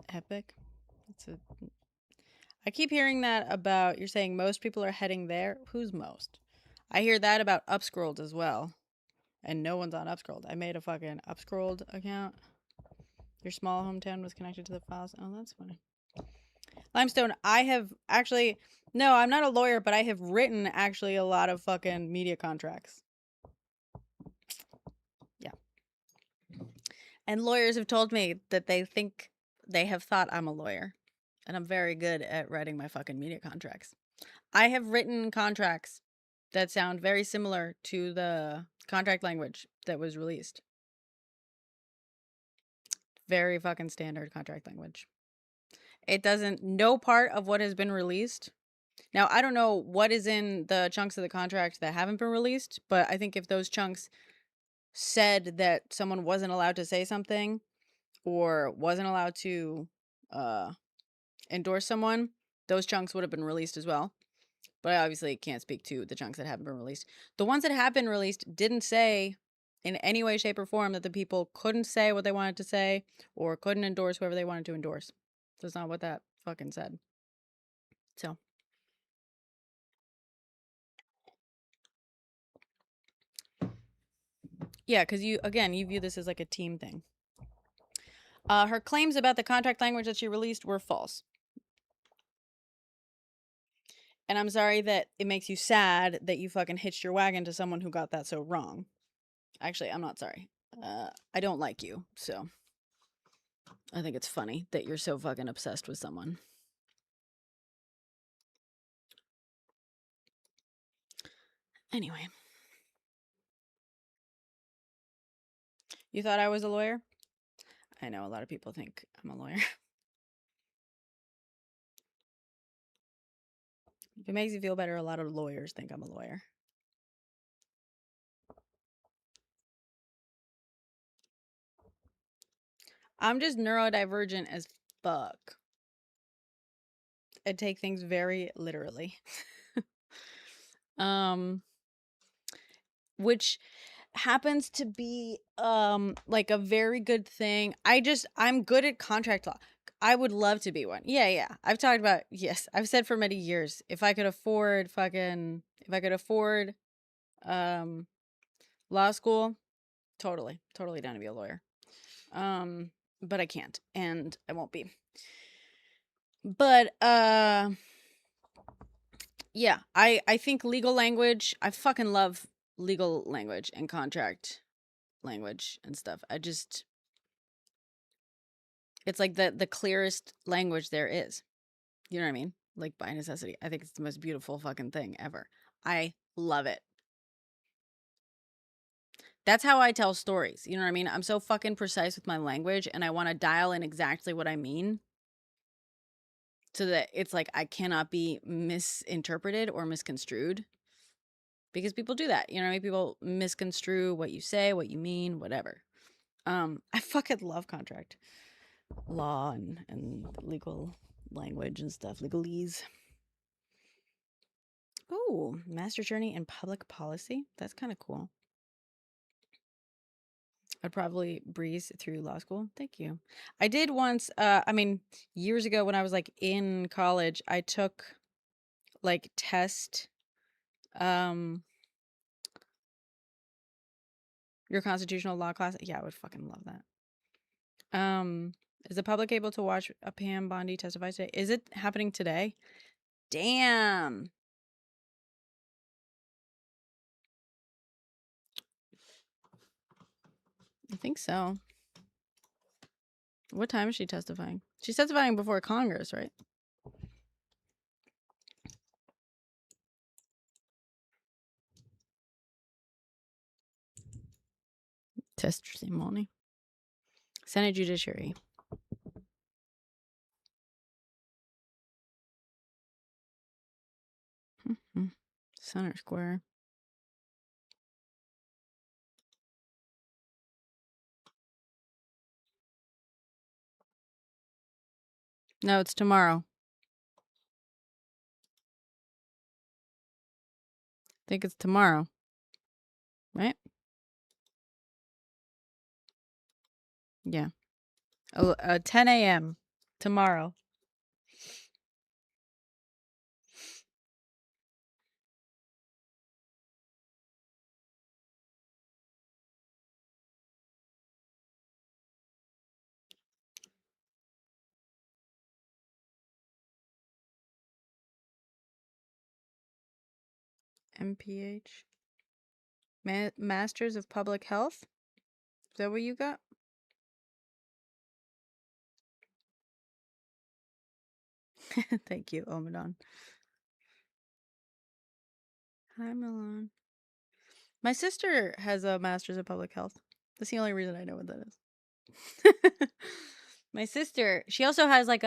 Epic. I keep hearing that about, you're saying most people are heading there. Who's most? I hear that about Upscrolled as well. And no one's on Upscrolled. I made a fucking Upscrolled account. Your small hometown was connected to the files. Oh, that's funny. Limestone, I have actually, no, I'm not a lawyer, but I have written actually a lot of fucking media contracts. Yeah. And lawyers have told me that they have thought I'm a lawyer. And I'm very good at writing my fucking media contracts. I have written contracts that sound very similar to the contract language that was released. Very fucking standard contract language. It doesn't, no part of what has been released. Now, I don't know what is in the chunks of the contract that haven't been released, but I think if those chunks said that someone wasn't allowed to say something or wasn't allowed to endorse someone, those chunks would have been released as well. But I obviously can't speak to the chunks that haven't been released. The ones that have been released didn't say in any way, shape, or form that the people couldn't say what they wanted to say or couldn't endorse whoever they wanted to endorse. That's not what that fucking said. So. Yeah, because you view this as like a team thing. Her claims about the contract language that she released were false. And I'm sorry that it makes you sad that you fucking hitched your wagon to someone who got that so wrong. Actually, I'm not sorry. I don't like you, so I think it's funny that you're so fucking obsessed with someone. Anyway. You thought I was a lawyer? I know a lot of people think I'm a lawyer. If it makes you feel better, a lot of lawyers think I'm a lawyer. I'm just neurodivergent as fuck. I take things very literally. Which happens to be like a very good thing. I'm good at contract law. I would love to be one. Yeah. I've talked about, yes, I've said for many years, if I could afford law school, totally down to be a lawyer. But I can't, and I won't be. But yeah, I think legal language, I fucking love legal language and contract language and stuff. It's like the clearest language there is. You know what I mean? Like, by necessity. I think it's the most beautiful fucking thing ever. I love it. That's how I tell stories. You know what I mean? I'm so fucking precise with my language, and I want to dial in exactly what I mean so that it's like I cannot be misinterpreted or misconstrued. Because people do that. You know what I mean? People misconstrue what you say, what you mean, whatever. I fucking love contract law and legal language and stuff. Legalese. Oh, master journey in public policy. That's kind of cool. I'd probably breeze through law school. Thank you. I did once, years ago when I was like in college, I took like test, your constitutional law class. Yeah, I would fucking love that. Is the public able to watch a Pam Bondi testify today? Is it happening today? Damn. I think so. What time is she testifying? She's testifying before Congress, right? Testimony. Senate Judiciary. Center Square. No, it's tomorrow. I think it's tomorrow. Right? Yeah. 10 a.m. tomorrow. MPH. Masters of Public Health? Is that what you got? Thank you, Omadon. Hi, Milan. My sister has a Master's of Public Health. That's the only reason I know what that is. My sister, she also has like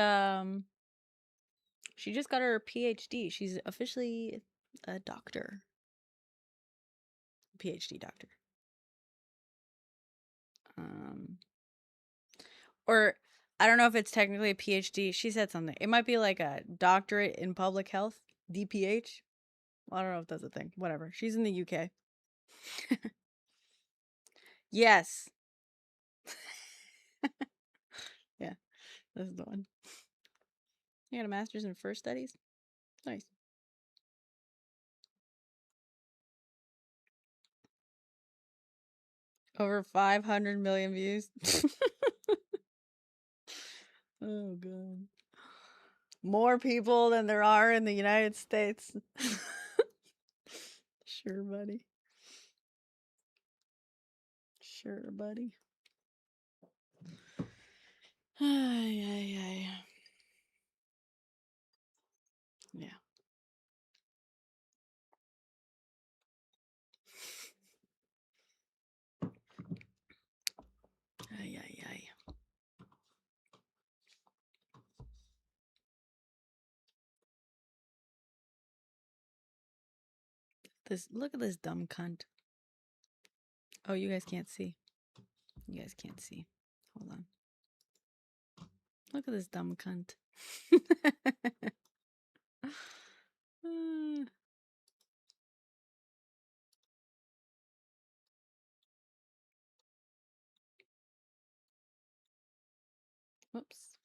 she just got her PhD. She's officially a doctor. PhD doctor. Or I don't know if it's technically a PhD. She said something. It might be like a doctorate in public health, DPH. Well, I don't know if that's a thing. Whatever. She's in the UK. Yes. Yeah, this is the one. You got a master's in first studies? Nice. Over 500 million views. Oh, God. More people than there are in the United States. Sure, buddy. Sure, buddy. Yeah. Look at this dumb cunt. Oh, you guys can't see. You guys can't see. Hold on. Look at this dumb cunt. Whoops.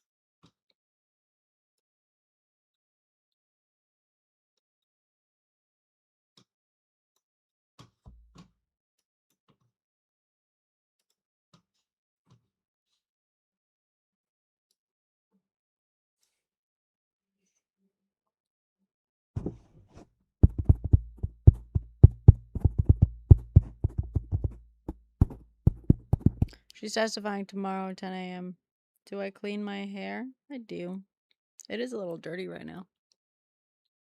She's testifying tomorrow at 10 a.m. Do I clean my hair? I do. It is a little dirty right now,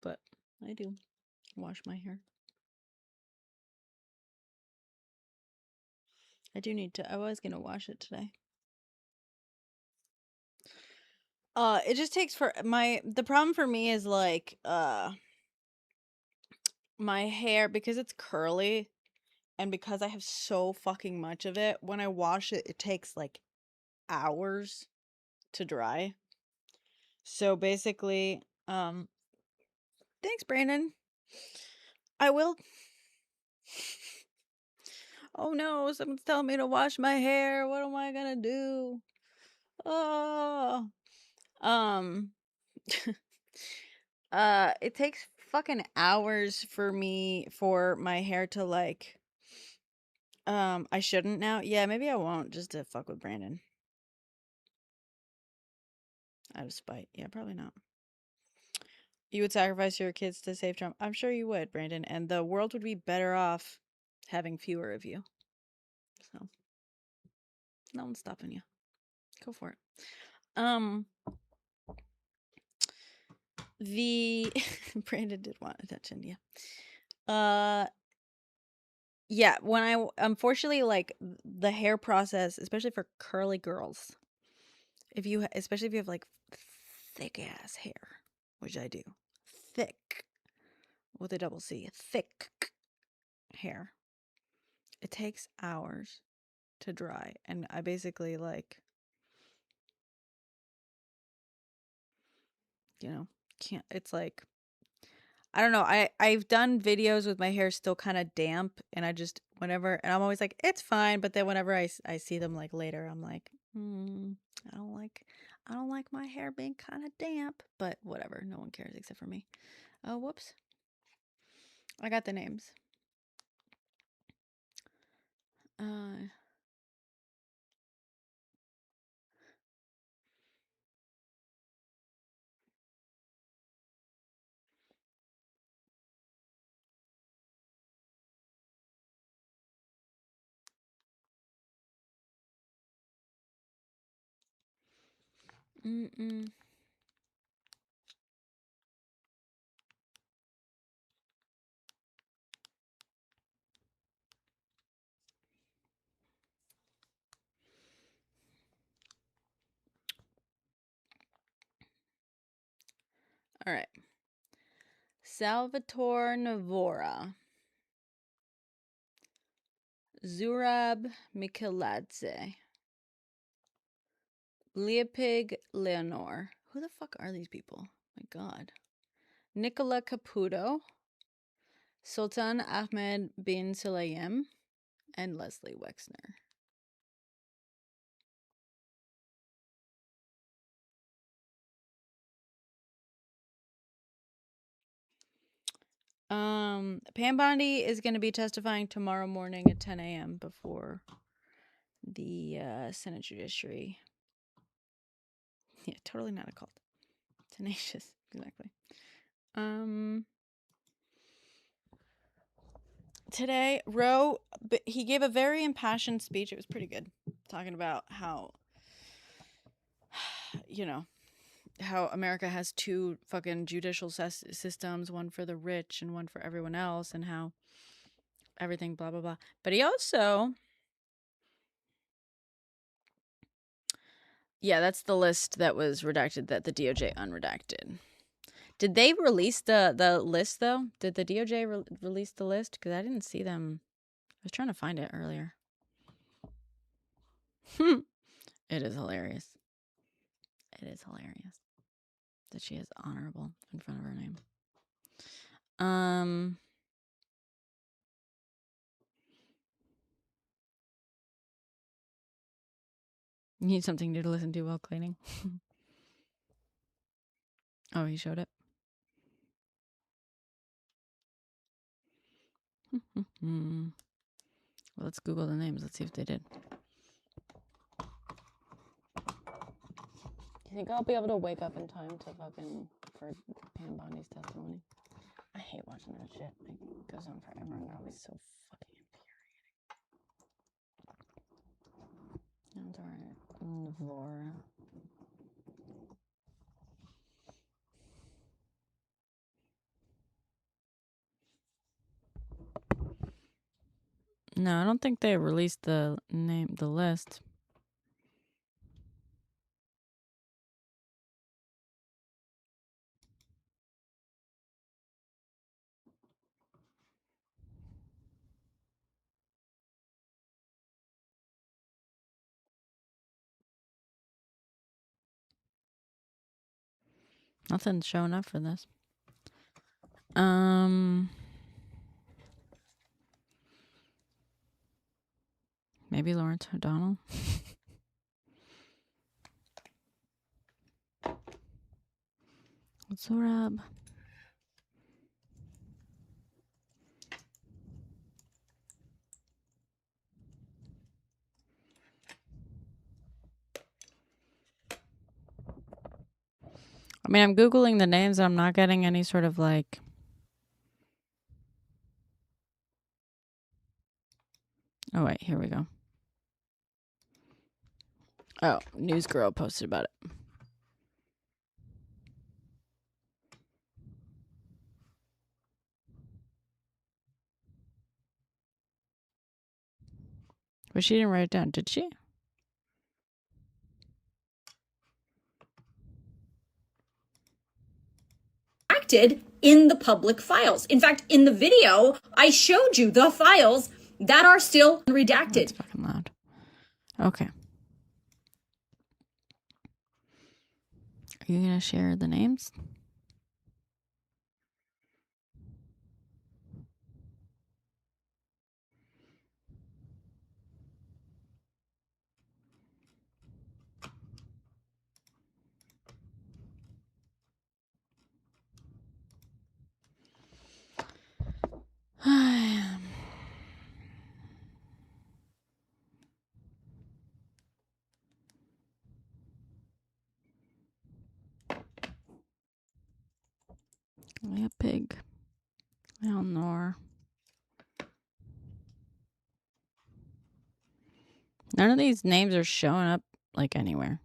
but I do wash my hair. I do need to. I was gonna wash it today. It just takes the problem for me is like my hair, because it's curly and because I have so fucking much of it, when I wash it, it takes like hours to dry. So basically, thanks, Brandon. I will. Oh no, someone's telling me to wash my hair. What am I gonna do? Oh. It takes fucking hours for my hair to like, I shouldn't now. Yeah, maybe I won't, just to fuck with Brandon. Out of spite. Yeah, probably not. You would sacrifice your kids to save Trump. I'm sure you would, Brandon, and the world would be better off having fewer of you. So, no one's stopping you. Go for it. The Brandon did want attention, yeah. Yeah, when I unfortunately, like, the hair process, especially for curly girls, especially if you have like thick ass hair, which I do, thick with a double C, thick hair, it takes hours to dry, and I basically like, can't. It's like, I don't know. I've done videos with my hair still kind of damp, and I just and I'm always like, it's fine, but then whenever I see them like later, I'm like, I don't like my hair being kind of damp, but whatever. No one cares except for me. Oh, whoops. I got the names. All right. Salvatore Navora. Zurab Mikeladze. Leopig Leonor. Who the fuck are these people? My God. Nicola Caputo. Sultan Ahmed bin Sulayem. And Leslie Wexner. Pam Bondi is going to be testifying tomorrow morning at 10 a.m. before the Senate Judiciary. Yeah, totally not a cult. Tenacious, exactly. Today, Roe, he gave a very impassioned speech. It was pretty good, talking about how, how America has two fucking judicial systems, one for the rich and one for everyone else, and how everything blah, blah, blah. But he also, yeah, that's the list that was redacted, that the DOJ unredacted. Did they release the list, though? Did the DOJ release the list? Because I didn't see them. I was trying to find it earlier. It is hilarious. It is hilarious that she is honorable in front of her name. You need something new to listen to while cleaning. Oh, he showed it. Well, let's Google the names. Let's see if they did. Do you think I'll be able to wake up in time to for Pam Bondi's testimony? I hate watching that shit. It goes on forever and always so fucking infuriating. No, I don't think they released the list. Nothing's showing up for this. Maybe Lawrence O'Donnell. Zorab. I mean, I'm Googling the names. I'm not getting any sort of like. Oh, wait, here we go. Oh, News Girl posted about it. But she didn't write it down, did she? In the public files. In fact, in the video, I showed you the files that are still redacted. That's fucking loud. Okay. Are you going to share the names? Leah Pig. Eleanor. None of these names are showing up like anywhere.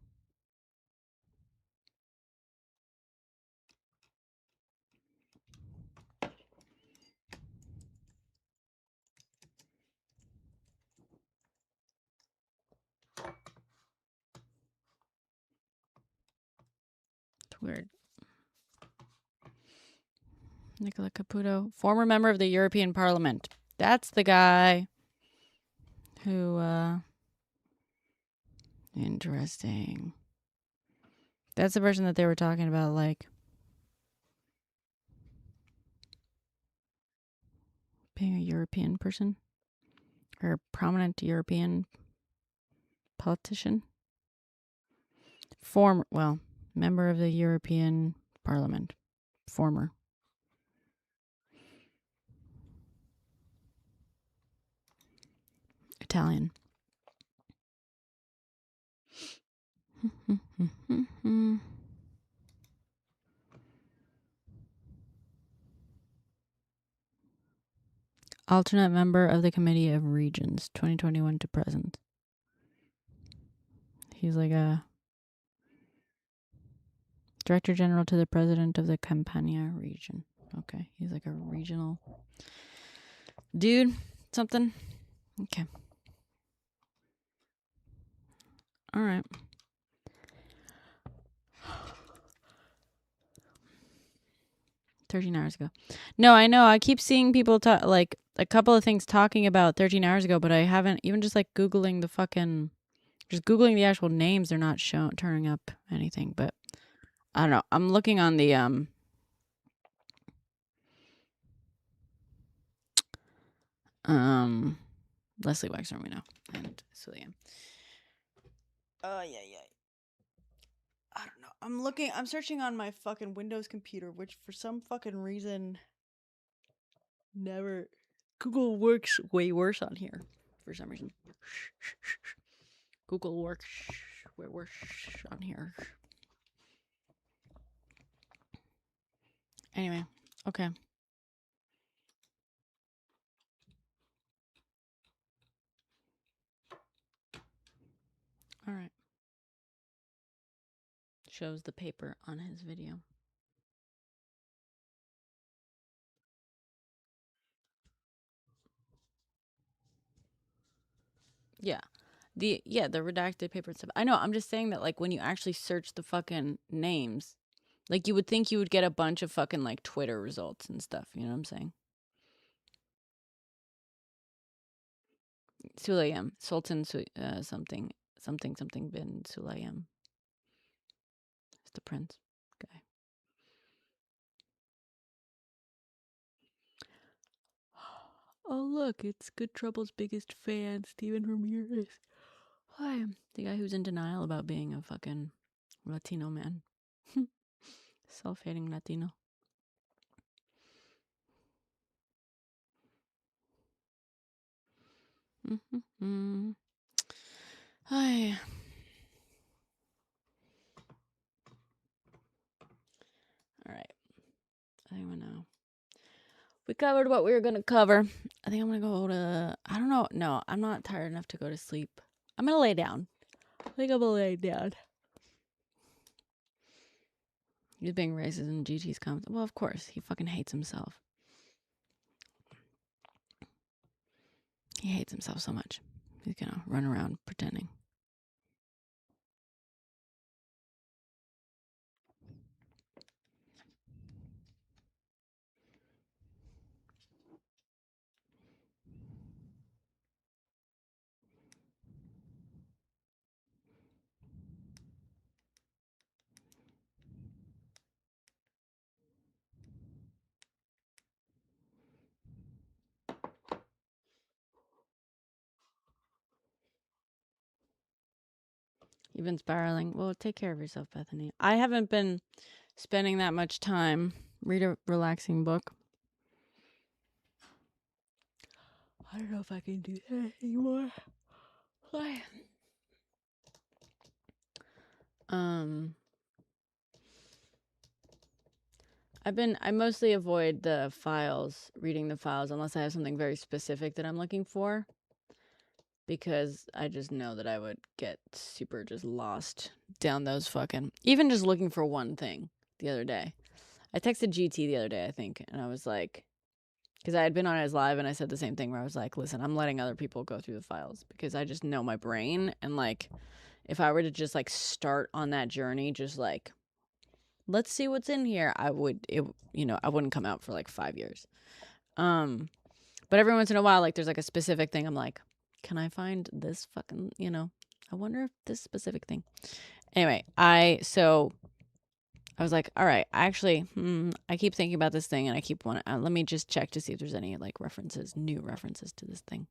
It's weird. Nicola Caputo, former member of the European Parliament. That's the guy who, interesting. That's the person that they were talking about, like, being a European person or a prominent European politician. Member of the European Parliament. Former. Italian. Alternate member of the Committee of Regions, 2021 to present. He's like a Director General to the President of the Campania region. Okay, he's like a regional dude, something. Okay. All right. $13 ago. No, I know. I keep seeing people talk, like a couple of things talking about 13 hours ago, but I haven't even just like Googling the actual names. They're not turning up anything, but I don't know. I'm looking on the Leslie Wexner, we know, and Cillian. Yeah. I don't know. I'm searching on my fucking Windows computer, which for some fucking reason Google works way worse on here for some reason. Google works way worse on here. Anyway, okay. All right. Shows the paper on his video. Yeah. The redacted paper and stuff. I know, I'm just saying that, like, when you actually search the fucking names, like, you would think you would get a bunch of fucking, like, Twitter results and stuff. You know what I'm saying? Sulayem. Sultan something bin Sulayem. It's the prince guy. Oh, look, it's Good Trouble's biggest fan, Steven Ramirez. Hi. The guy who's in denial about being a fucking Latino man. Self-hating Latino. Hi. All right. I think we know. We covered what we were going to cover. I think I'm going to go to... I don't know. No, I'm not tired enough to go to sleep. I'm going to lay down. I think I'm going to lay down. He's being racist in GT's comments. Well, of course. He fucking hates himself. He hates himself so much. He's going to run around pretending. You've been spiraling. Well, take care of yourself, Bethany. I haven't been spending that much time. Read a relaxing book. I don't know if I can do that anymore. Why? I mostly avoid the files, reading the files, unless I have something very specific that I'm looking for. Because I just know that I would get super just lost down those fucking... Even just looking for one thing the other day. I texted GT the other day, I think, and I was like... Because I had been on his live and I said the same thing where I was like, listen, I'm letting other people go through the files. Because I just know my brain. And, like, if I were to just, like, start on that journey, just, like... Let's see what's in here. I wouldn't come out for, like, 5 years. But every once in a while, like, there's, like, a specific thing I'm like... Can I find this fucking, I wonder if this specific thing. Anyway, I was like, all right, actually, I keep thinking about this thing and I keep wanting, let me just check to see if there's any like new references to this thing.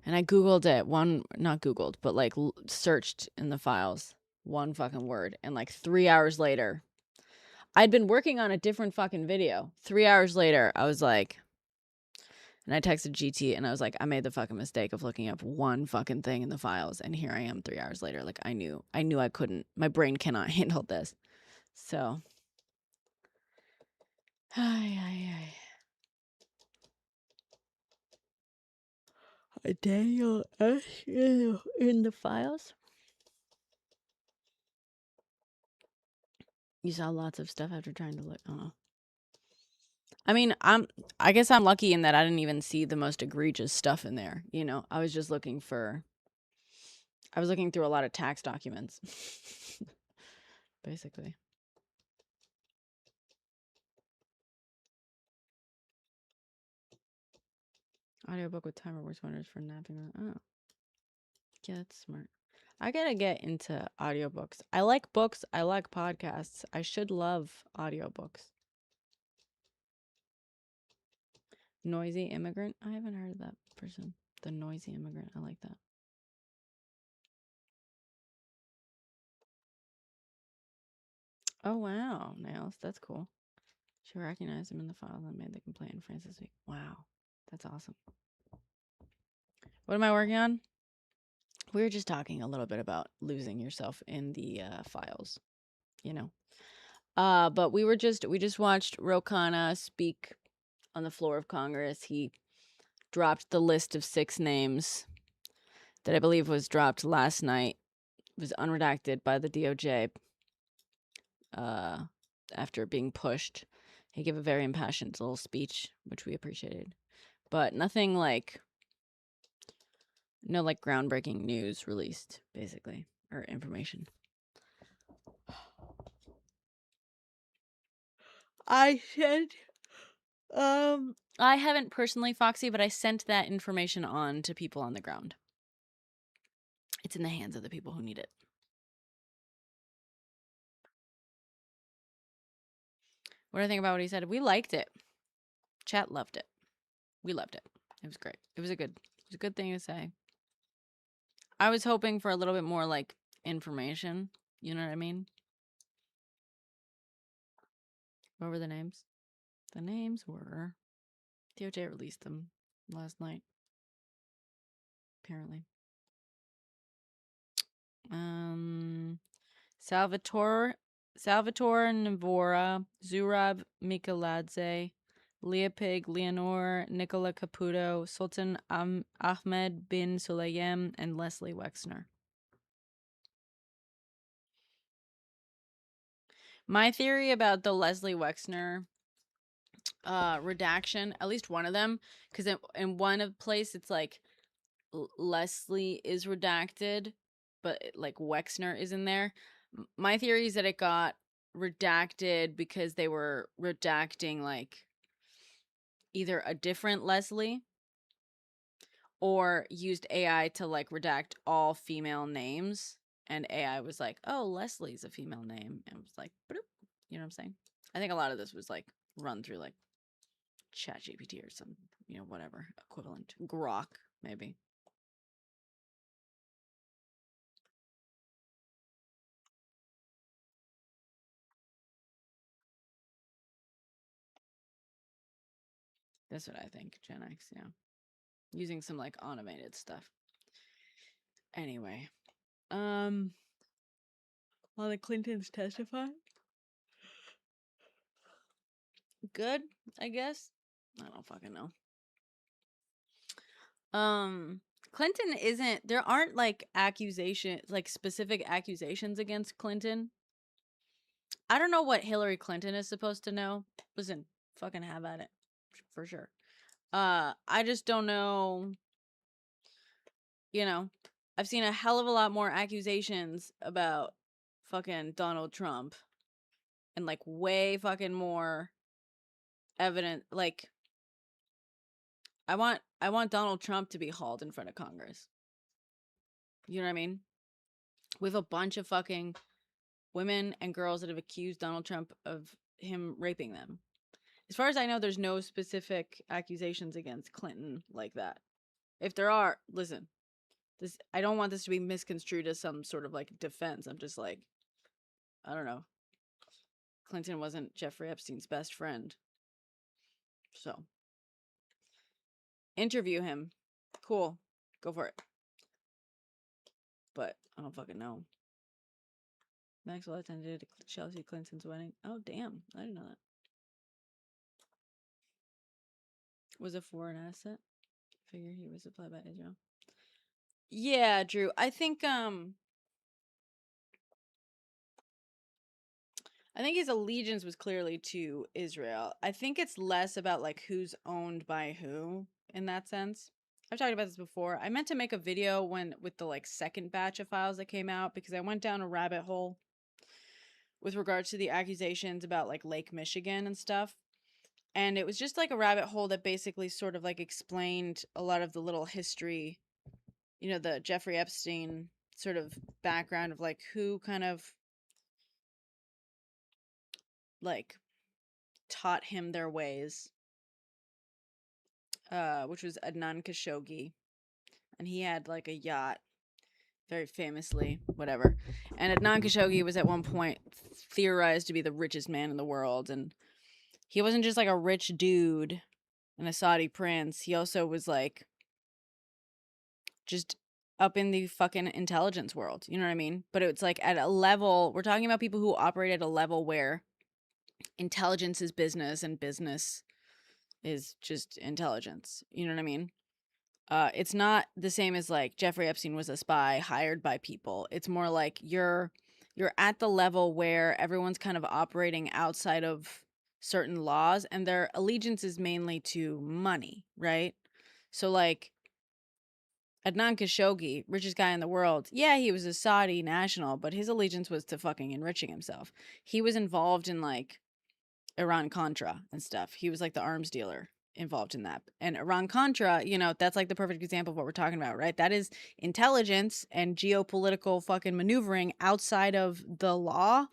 And I Googled it, not Googled, but like searched in the files, one fucking word. And like 3 hours later, I'd been working on a different fucking video. 3 hours later, I was like, and I texted GT and I was like, I made the fucking mistake of looking up one fucking thing in the files. And here I am 3 hours later. Like I knew I couldn't, my brain cannot handle this. So. Daniel S. in the files. You saw lots of stuff after trying to look. Oh. I mean, I guess I'm lucky in that I didn't even see the most egregious stuff in there. I was just looking through a lot of tax documents. Basically. Audiobook with timer voice wonders for napping. Oh. Yeah, that's smart. I gotta get into audiobooks. I like books. I like podcasts. I should love audiobooks. Noisy immigrant? I haven't heard of that person. The noisy immigrant. I like that. Oh, wow. Nails. That's cool. She recognized him in the files and made the complaint in France this week. Wow. That's awesome. What am I working on? We were just talking a little bit about losing yourself in the files, But we just watched Khanna speak on the floor of Congress. He dropped the list of 6 names that I believe was dropped last night was unredacted by the DOJ after being pushed. He gave a very impassioned little speech, which we appreciated. But nothing like, no like groundbreaking news released, basically, or information. I haven't personally, Foxy, but I sent that information on to people on the ground. It's in the hands of the people who need it. What do I think about what he said? We liked it. Chat loved it. We loved it. It was great. It was a good thing to say. I was hoping for a little bit more like information. You know what I mean? What were the names? The names were... DOJ released them last night. Apparently. Salvatore Navora, Zurab Mikaladze, Leopig Leonor, Nicola Caputo, Sultan Ahmed bin Sulayem, and Leslie Wexner. My theory about the Leslie Wexner redaction, at least one of them, because in one of place it's like Leslie is redacted, but like Wexner is in there. My theory is that it got redacted because they were redacting like either a different Leslie or used AI to like redact all female names, and AI was like, oh, Leslie's a female name, and it was like, bloop. You know what I'm saying? I think a lot of this was like run through like ChatGPT or some, you know, whatever equivalent. Grok, maybe. That's what I think, Gen X, yeah. Using some like automated stuff. Anyway. While the Clintons testify. Good, I guess. I don't fucking know. Clinton isn't, there aren't like accusations, like specific accusations against Clinton. I don't know what Hillary Clinton is supposed to know. Listen, fucking have at it. For sure. I just don't know. You know, I've seen a hell of a lot more accusations about fucking Donald Trump. And like way fucking more evident, like I want Donald Trump to be hauled in front of Congress. You know what I mean? We have a bunch of fucking women and girls that have accused Donald Trump of him raping them. As far as I know, there's no specific accusations against Clinton like that. If there are, listen, this, I don't want this to be misconstrued as some sort of like defense. I'm just like, I don't know. Clinton wasn't Jeffrey Epstein's best friend. So, interview him. Cool. Go for it. But I don't fucking know. Maxwell attended Chelsea Clinton's wedding. Oh, damn. I didn't know that. Was a foreign asset. Figure he was supplied by Israel. Yeah, Drew. I think his allegiance was clearly to Israel. I think it's less about like who's owned by who in that sense. I've talked about this before. I meant to make a video with the like second batch of files that came out because I went down a rabbit hole with regards to the accusations about like Lake Michigan and stuff. And it was just like a rabbit hole that basically sort of like explained a lot of the little history, you know, the Jeffrey Epstein sort of background of like who kind of like taught him their ways, which was Adnan Khashoggi, and he had like a yacht, very famously, whatever. And Adnan Khashoggi was at one point theorized to be the richest man in the world, and he wasn't just like a rich dude and a Saudi prince. He also was like just up in the fucking intelligence world, you know what I mean? But it's like at a level, we're talking about people who operate at a level where intelligence is business and business is just intelligence. You know what I mean? It's not the same as like Jeffrey Epstein was a spy hired by people. It's more like you're at the level where everyone's kind of operating outside of certain laws and their allegiance is mainly to money, right? So like Adnan Khashoggi, richest guy in the world. Yeah, he was a Saudi national, but his allegiance was to fucking enriching himself. He was involved in like Iran-Contra and stuff. He was like the arms dealer involved in that. And Iran-Contra, you know, that's like the perfect example of what we're talking about, right? That is intelligence and geopolitical fucking maneuvering outside of the law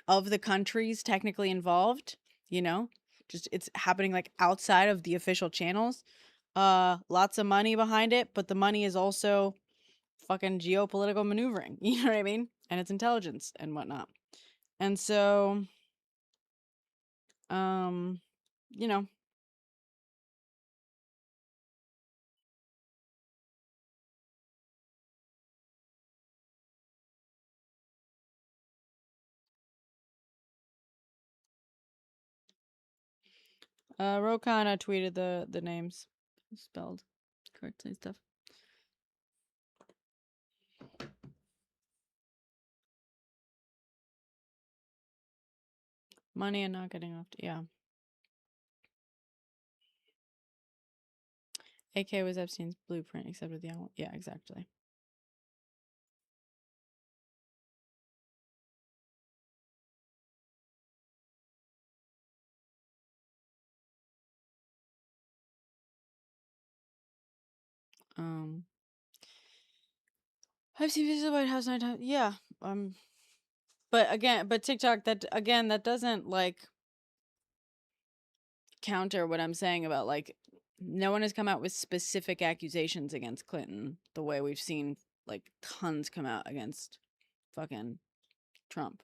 of the countries technically involved, you know? Just it's happening like outside of the official channels. Lots of money behind it, but the money is also fucking geopolitical maneuvering. You know what I mean? And it's intelligence and whatnot. And so, you know, Khanna tweeted the names spelled correctly and stuff. Money and not getting off. Yeah. AK was Epstein's blueprint, except with the animal. Yeah, exactly. I've seen videos of the White House nighttime. Yeah. But again, TikTok, that doesn't like counter what I'm saying about like no one has come out with specific accusations against Clinton the way we've seen like tons come out against fucking Trump.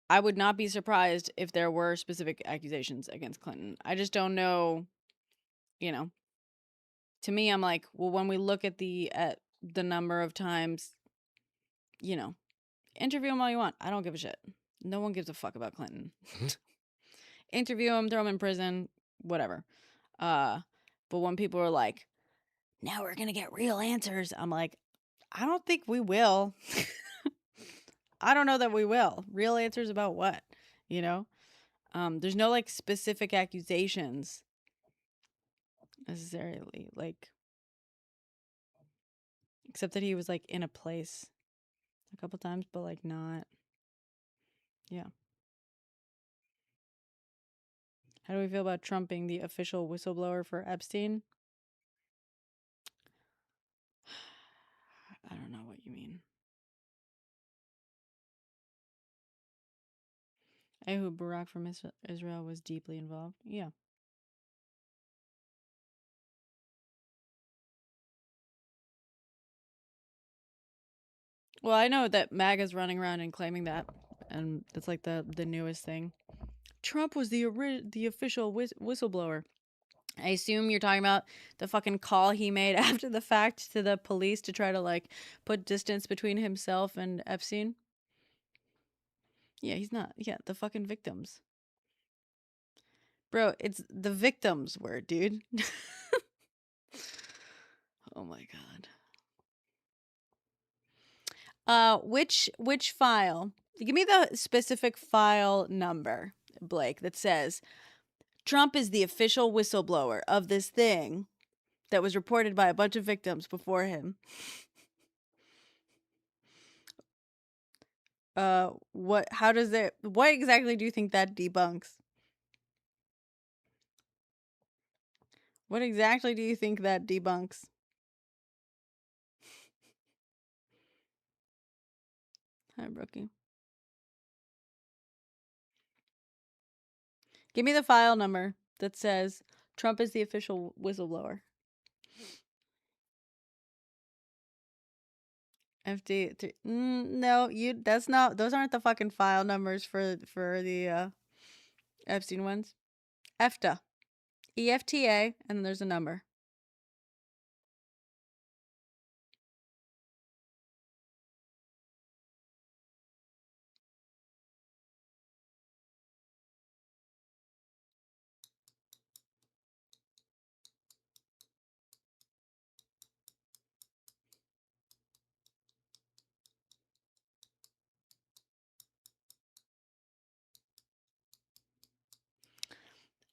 I would not be surprised if there were specific accusations against Clinton. I just don't know, you know. To me, I'm like, well, when we look at the number of times, you know, interview him all you want. I don't give a shit. No one gives a fuck about Clinton. Interview him, throw him in prison, whatever. But when people are like, now we're gonna get real answers, I'm like, I don't think we will. I don't know that we will. Real answers about what? You know? There's no like specific accusations necessarily, like except that he was like in a place a couple times, but like not. Yeah. How do we feel about Trump being the official whistleblower for Epstein? I don't know what you mean. Ehud Barak from Israel was deeply involved. Yeah. Well, I know that MAGA's running around and claiming that, and it's like the newest thing. Trump was the official whistleblower. I assume you're talking about the fucking call he made after the fact to the police to try to like put distance between himself and Epstein. Yeah, he's not. Yeah, the fucking victims. Bro, it's the victims word, dude. Oh my god. Which file? Give me the specific file number, Blake, that says Trump is the official whistleblower of this thing that was reported by a bunch of victims before him. What exactly do you think that debunks? What exactly do you think that debunks? Hi, Brookie. Give me the file number that says Trump is the official whistleblower. FD. No, that's not. Those aren't the fucking file numbers for the Epstein ones. EFTA. EFTA, and there's a number.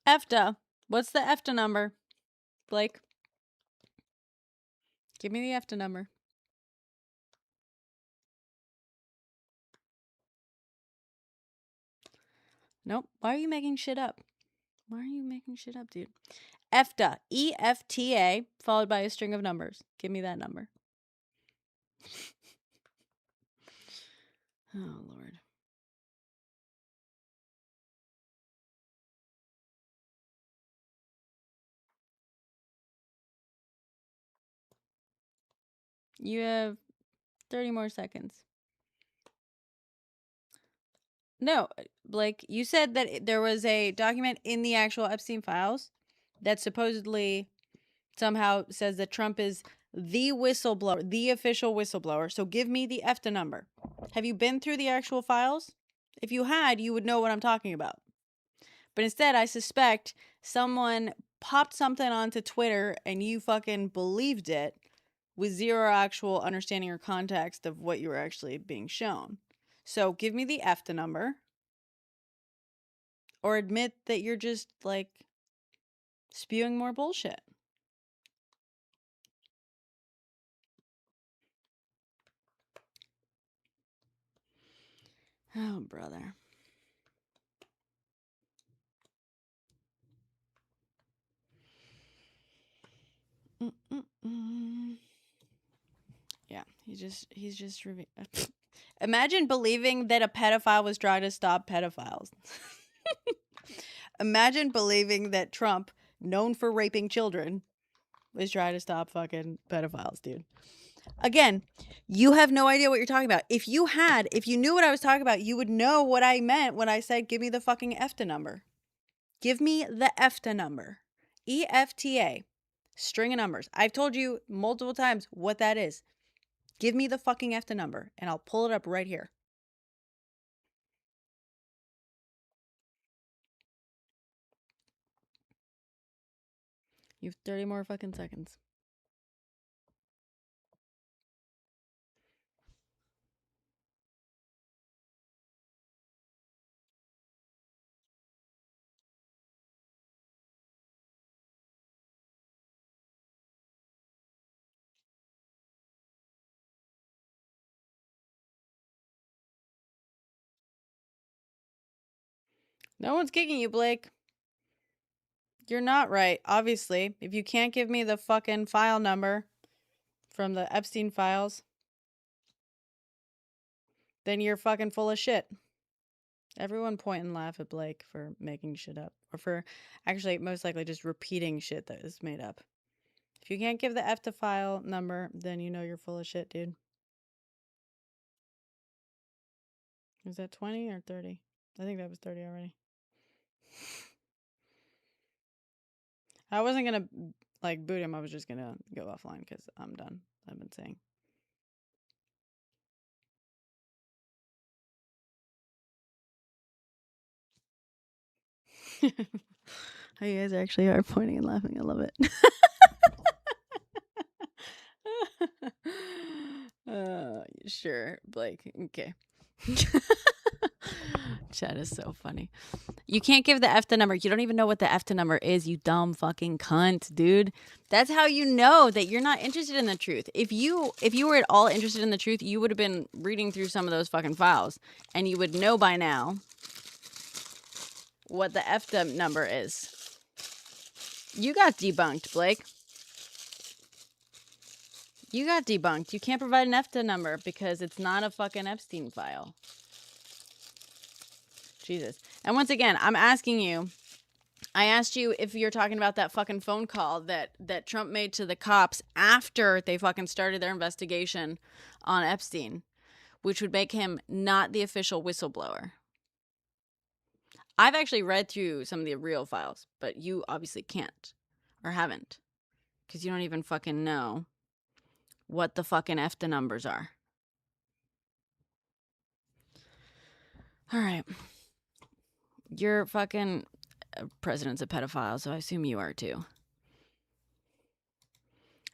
EFTA. What's the EFTA number? Blake? Give me the EFTA number. Nope. Why are you making shit up? Why are you making shit up, dude? EFTA. EFTA, followed by a string of numbers. Give me that number. Oh, Lord. You have 30 more seconds. No, Blake, you said that there was a document in the actual Epstein files that supposedly somehow says that Trump is the whistleblower, the official whistleblower. So give me the EFTA number. Have you been through the actual files? If you had, you would know what I'm talking about. But instead, I suspect someone popped something onto Twitter and you fucking believed it with zero actual understanding or context of what you were actually being shown. So give me the EFTA number. Or admit that you're just, like, spewing more bullshit. Oh, brother. Yeah, he's just Imagine believing that a pedophile was trying to stop pedophiles. Imagine believing that Trump, known for raping children, was trying to stop fucking pedophiles, dude. Again, you have no idea what you're talking about. If you knew what I was talking about, you would know what I meant when I said, give me the fucking EFTA number. Give me the EFTA number. EFTA. String of numbers. I've told you multiple times what that is. Give me the fucking EFTA number, and I'll pull it up right here. You have 30 more fucking seconds. No one's kicking you, Blake. You're not right, obviously. If you can't give me the fucking file number from the Epstein files, then you're fucking full of shit. Everyone point and laugh at Blake for making shit up. Or for actually most likely just repeating shit that is made up. If you can't give the EFTA file number, then you know you're full of shit, dude. Was that 20 or 30? I think that was 30 already. I wasn't going to, like, boot him. I was just going to go offline because I'm done. I've been saying. Oh, you guys actually are pointing and laughing. I love it. Sure, Blake. Okay. Chat is so funny. You can't give the EFTA number. You don't even know what the EFTA number is, you dumb fucking cunt, dude. That's how you know that you're not interested in the truth. If you were at all interested in the truth, you would have been reading through some of those fucking files, and you would know by now what the EFTA number is. You got debunked, Blake. You got debunked. You can't provide an EFTA number because it's not a fucking Epstein file. Jesus. And once again, I'm asking you, I asked you if you're talking about that fucking phone call that Trump made to the cops after they fucking started their investigation on Epstein, which would make him not the official whistleblower. I've actually read through some of the real files, but you obviously can't or haven't because you don't even fucking know what the fucking EFTA numbers are. All right. You're fucking president's a pedophile, so I assume you are too.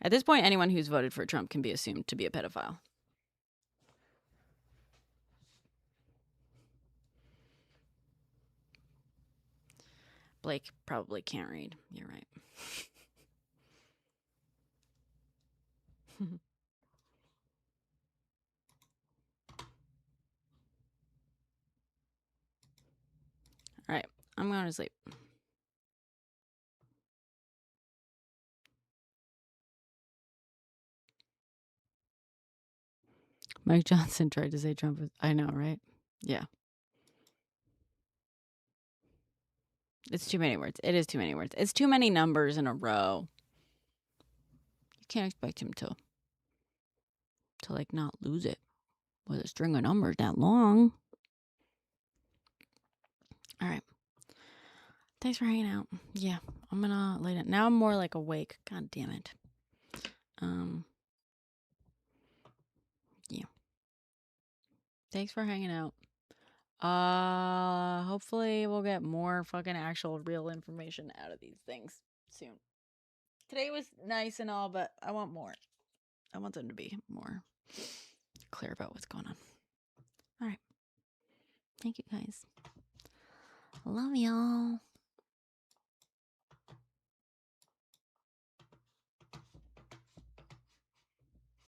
At this point, anyone who's voted for Trump can be assumed to be a pedophile. Blake probably can't read. You're right. All right, I'm going to sleep. Mike Johnson tried to say Trump was... I know, right? Yeah. It's too many words. It is too many words. It's too many numbers in a row. You can't expect him to like not lose it with a string of numbers that long. All right. Thanks for hanging out. Yeah, I'm gonna lay down. Now I'm more like awake. God damn it. Yeah. Thanks for hanging out. Hopefully we'll get more fucking actual real information out of these things soon. Today was nice and all, but I want more. I want them to be more clear about what's going on. All right. Thank you guys. Love y'all.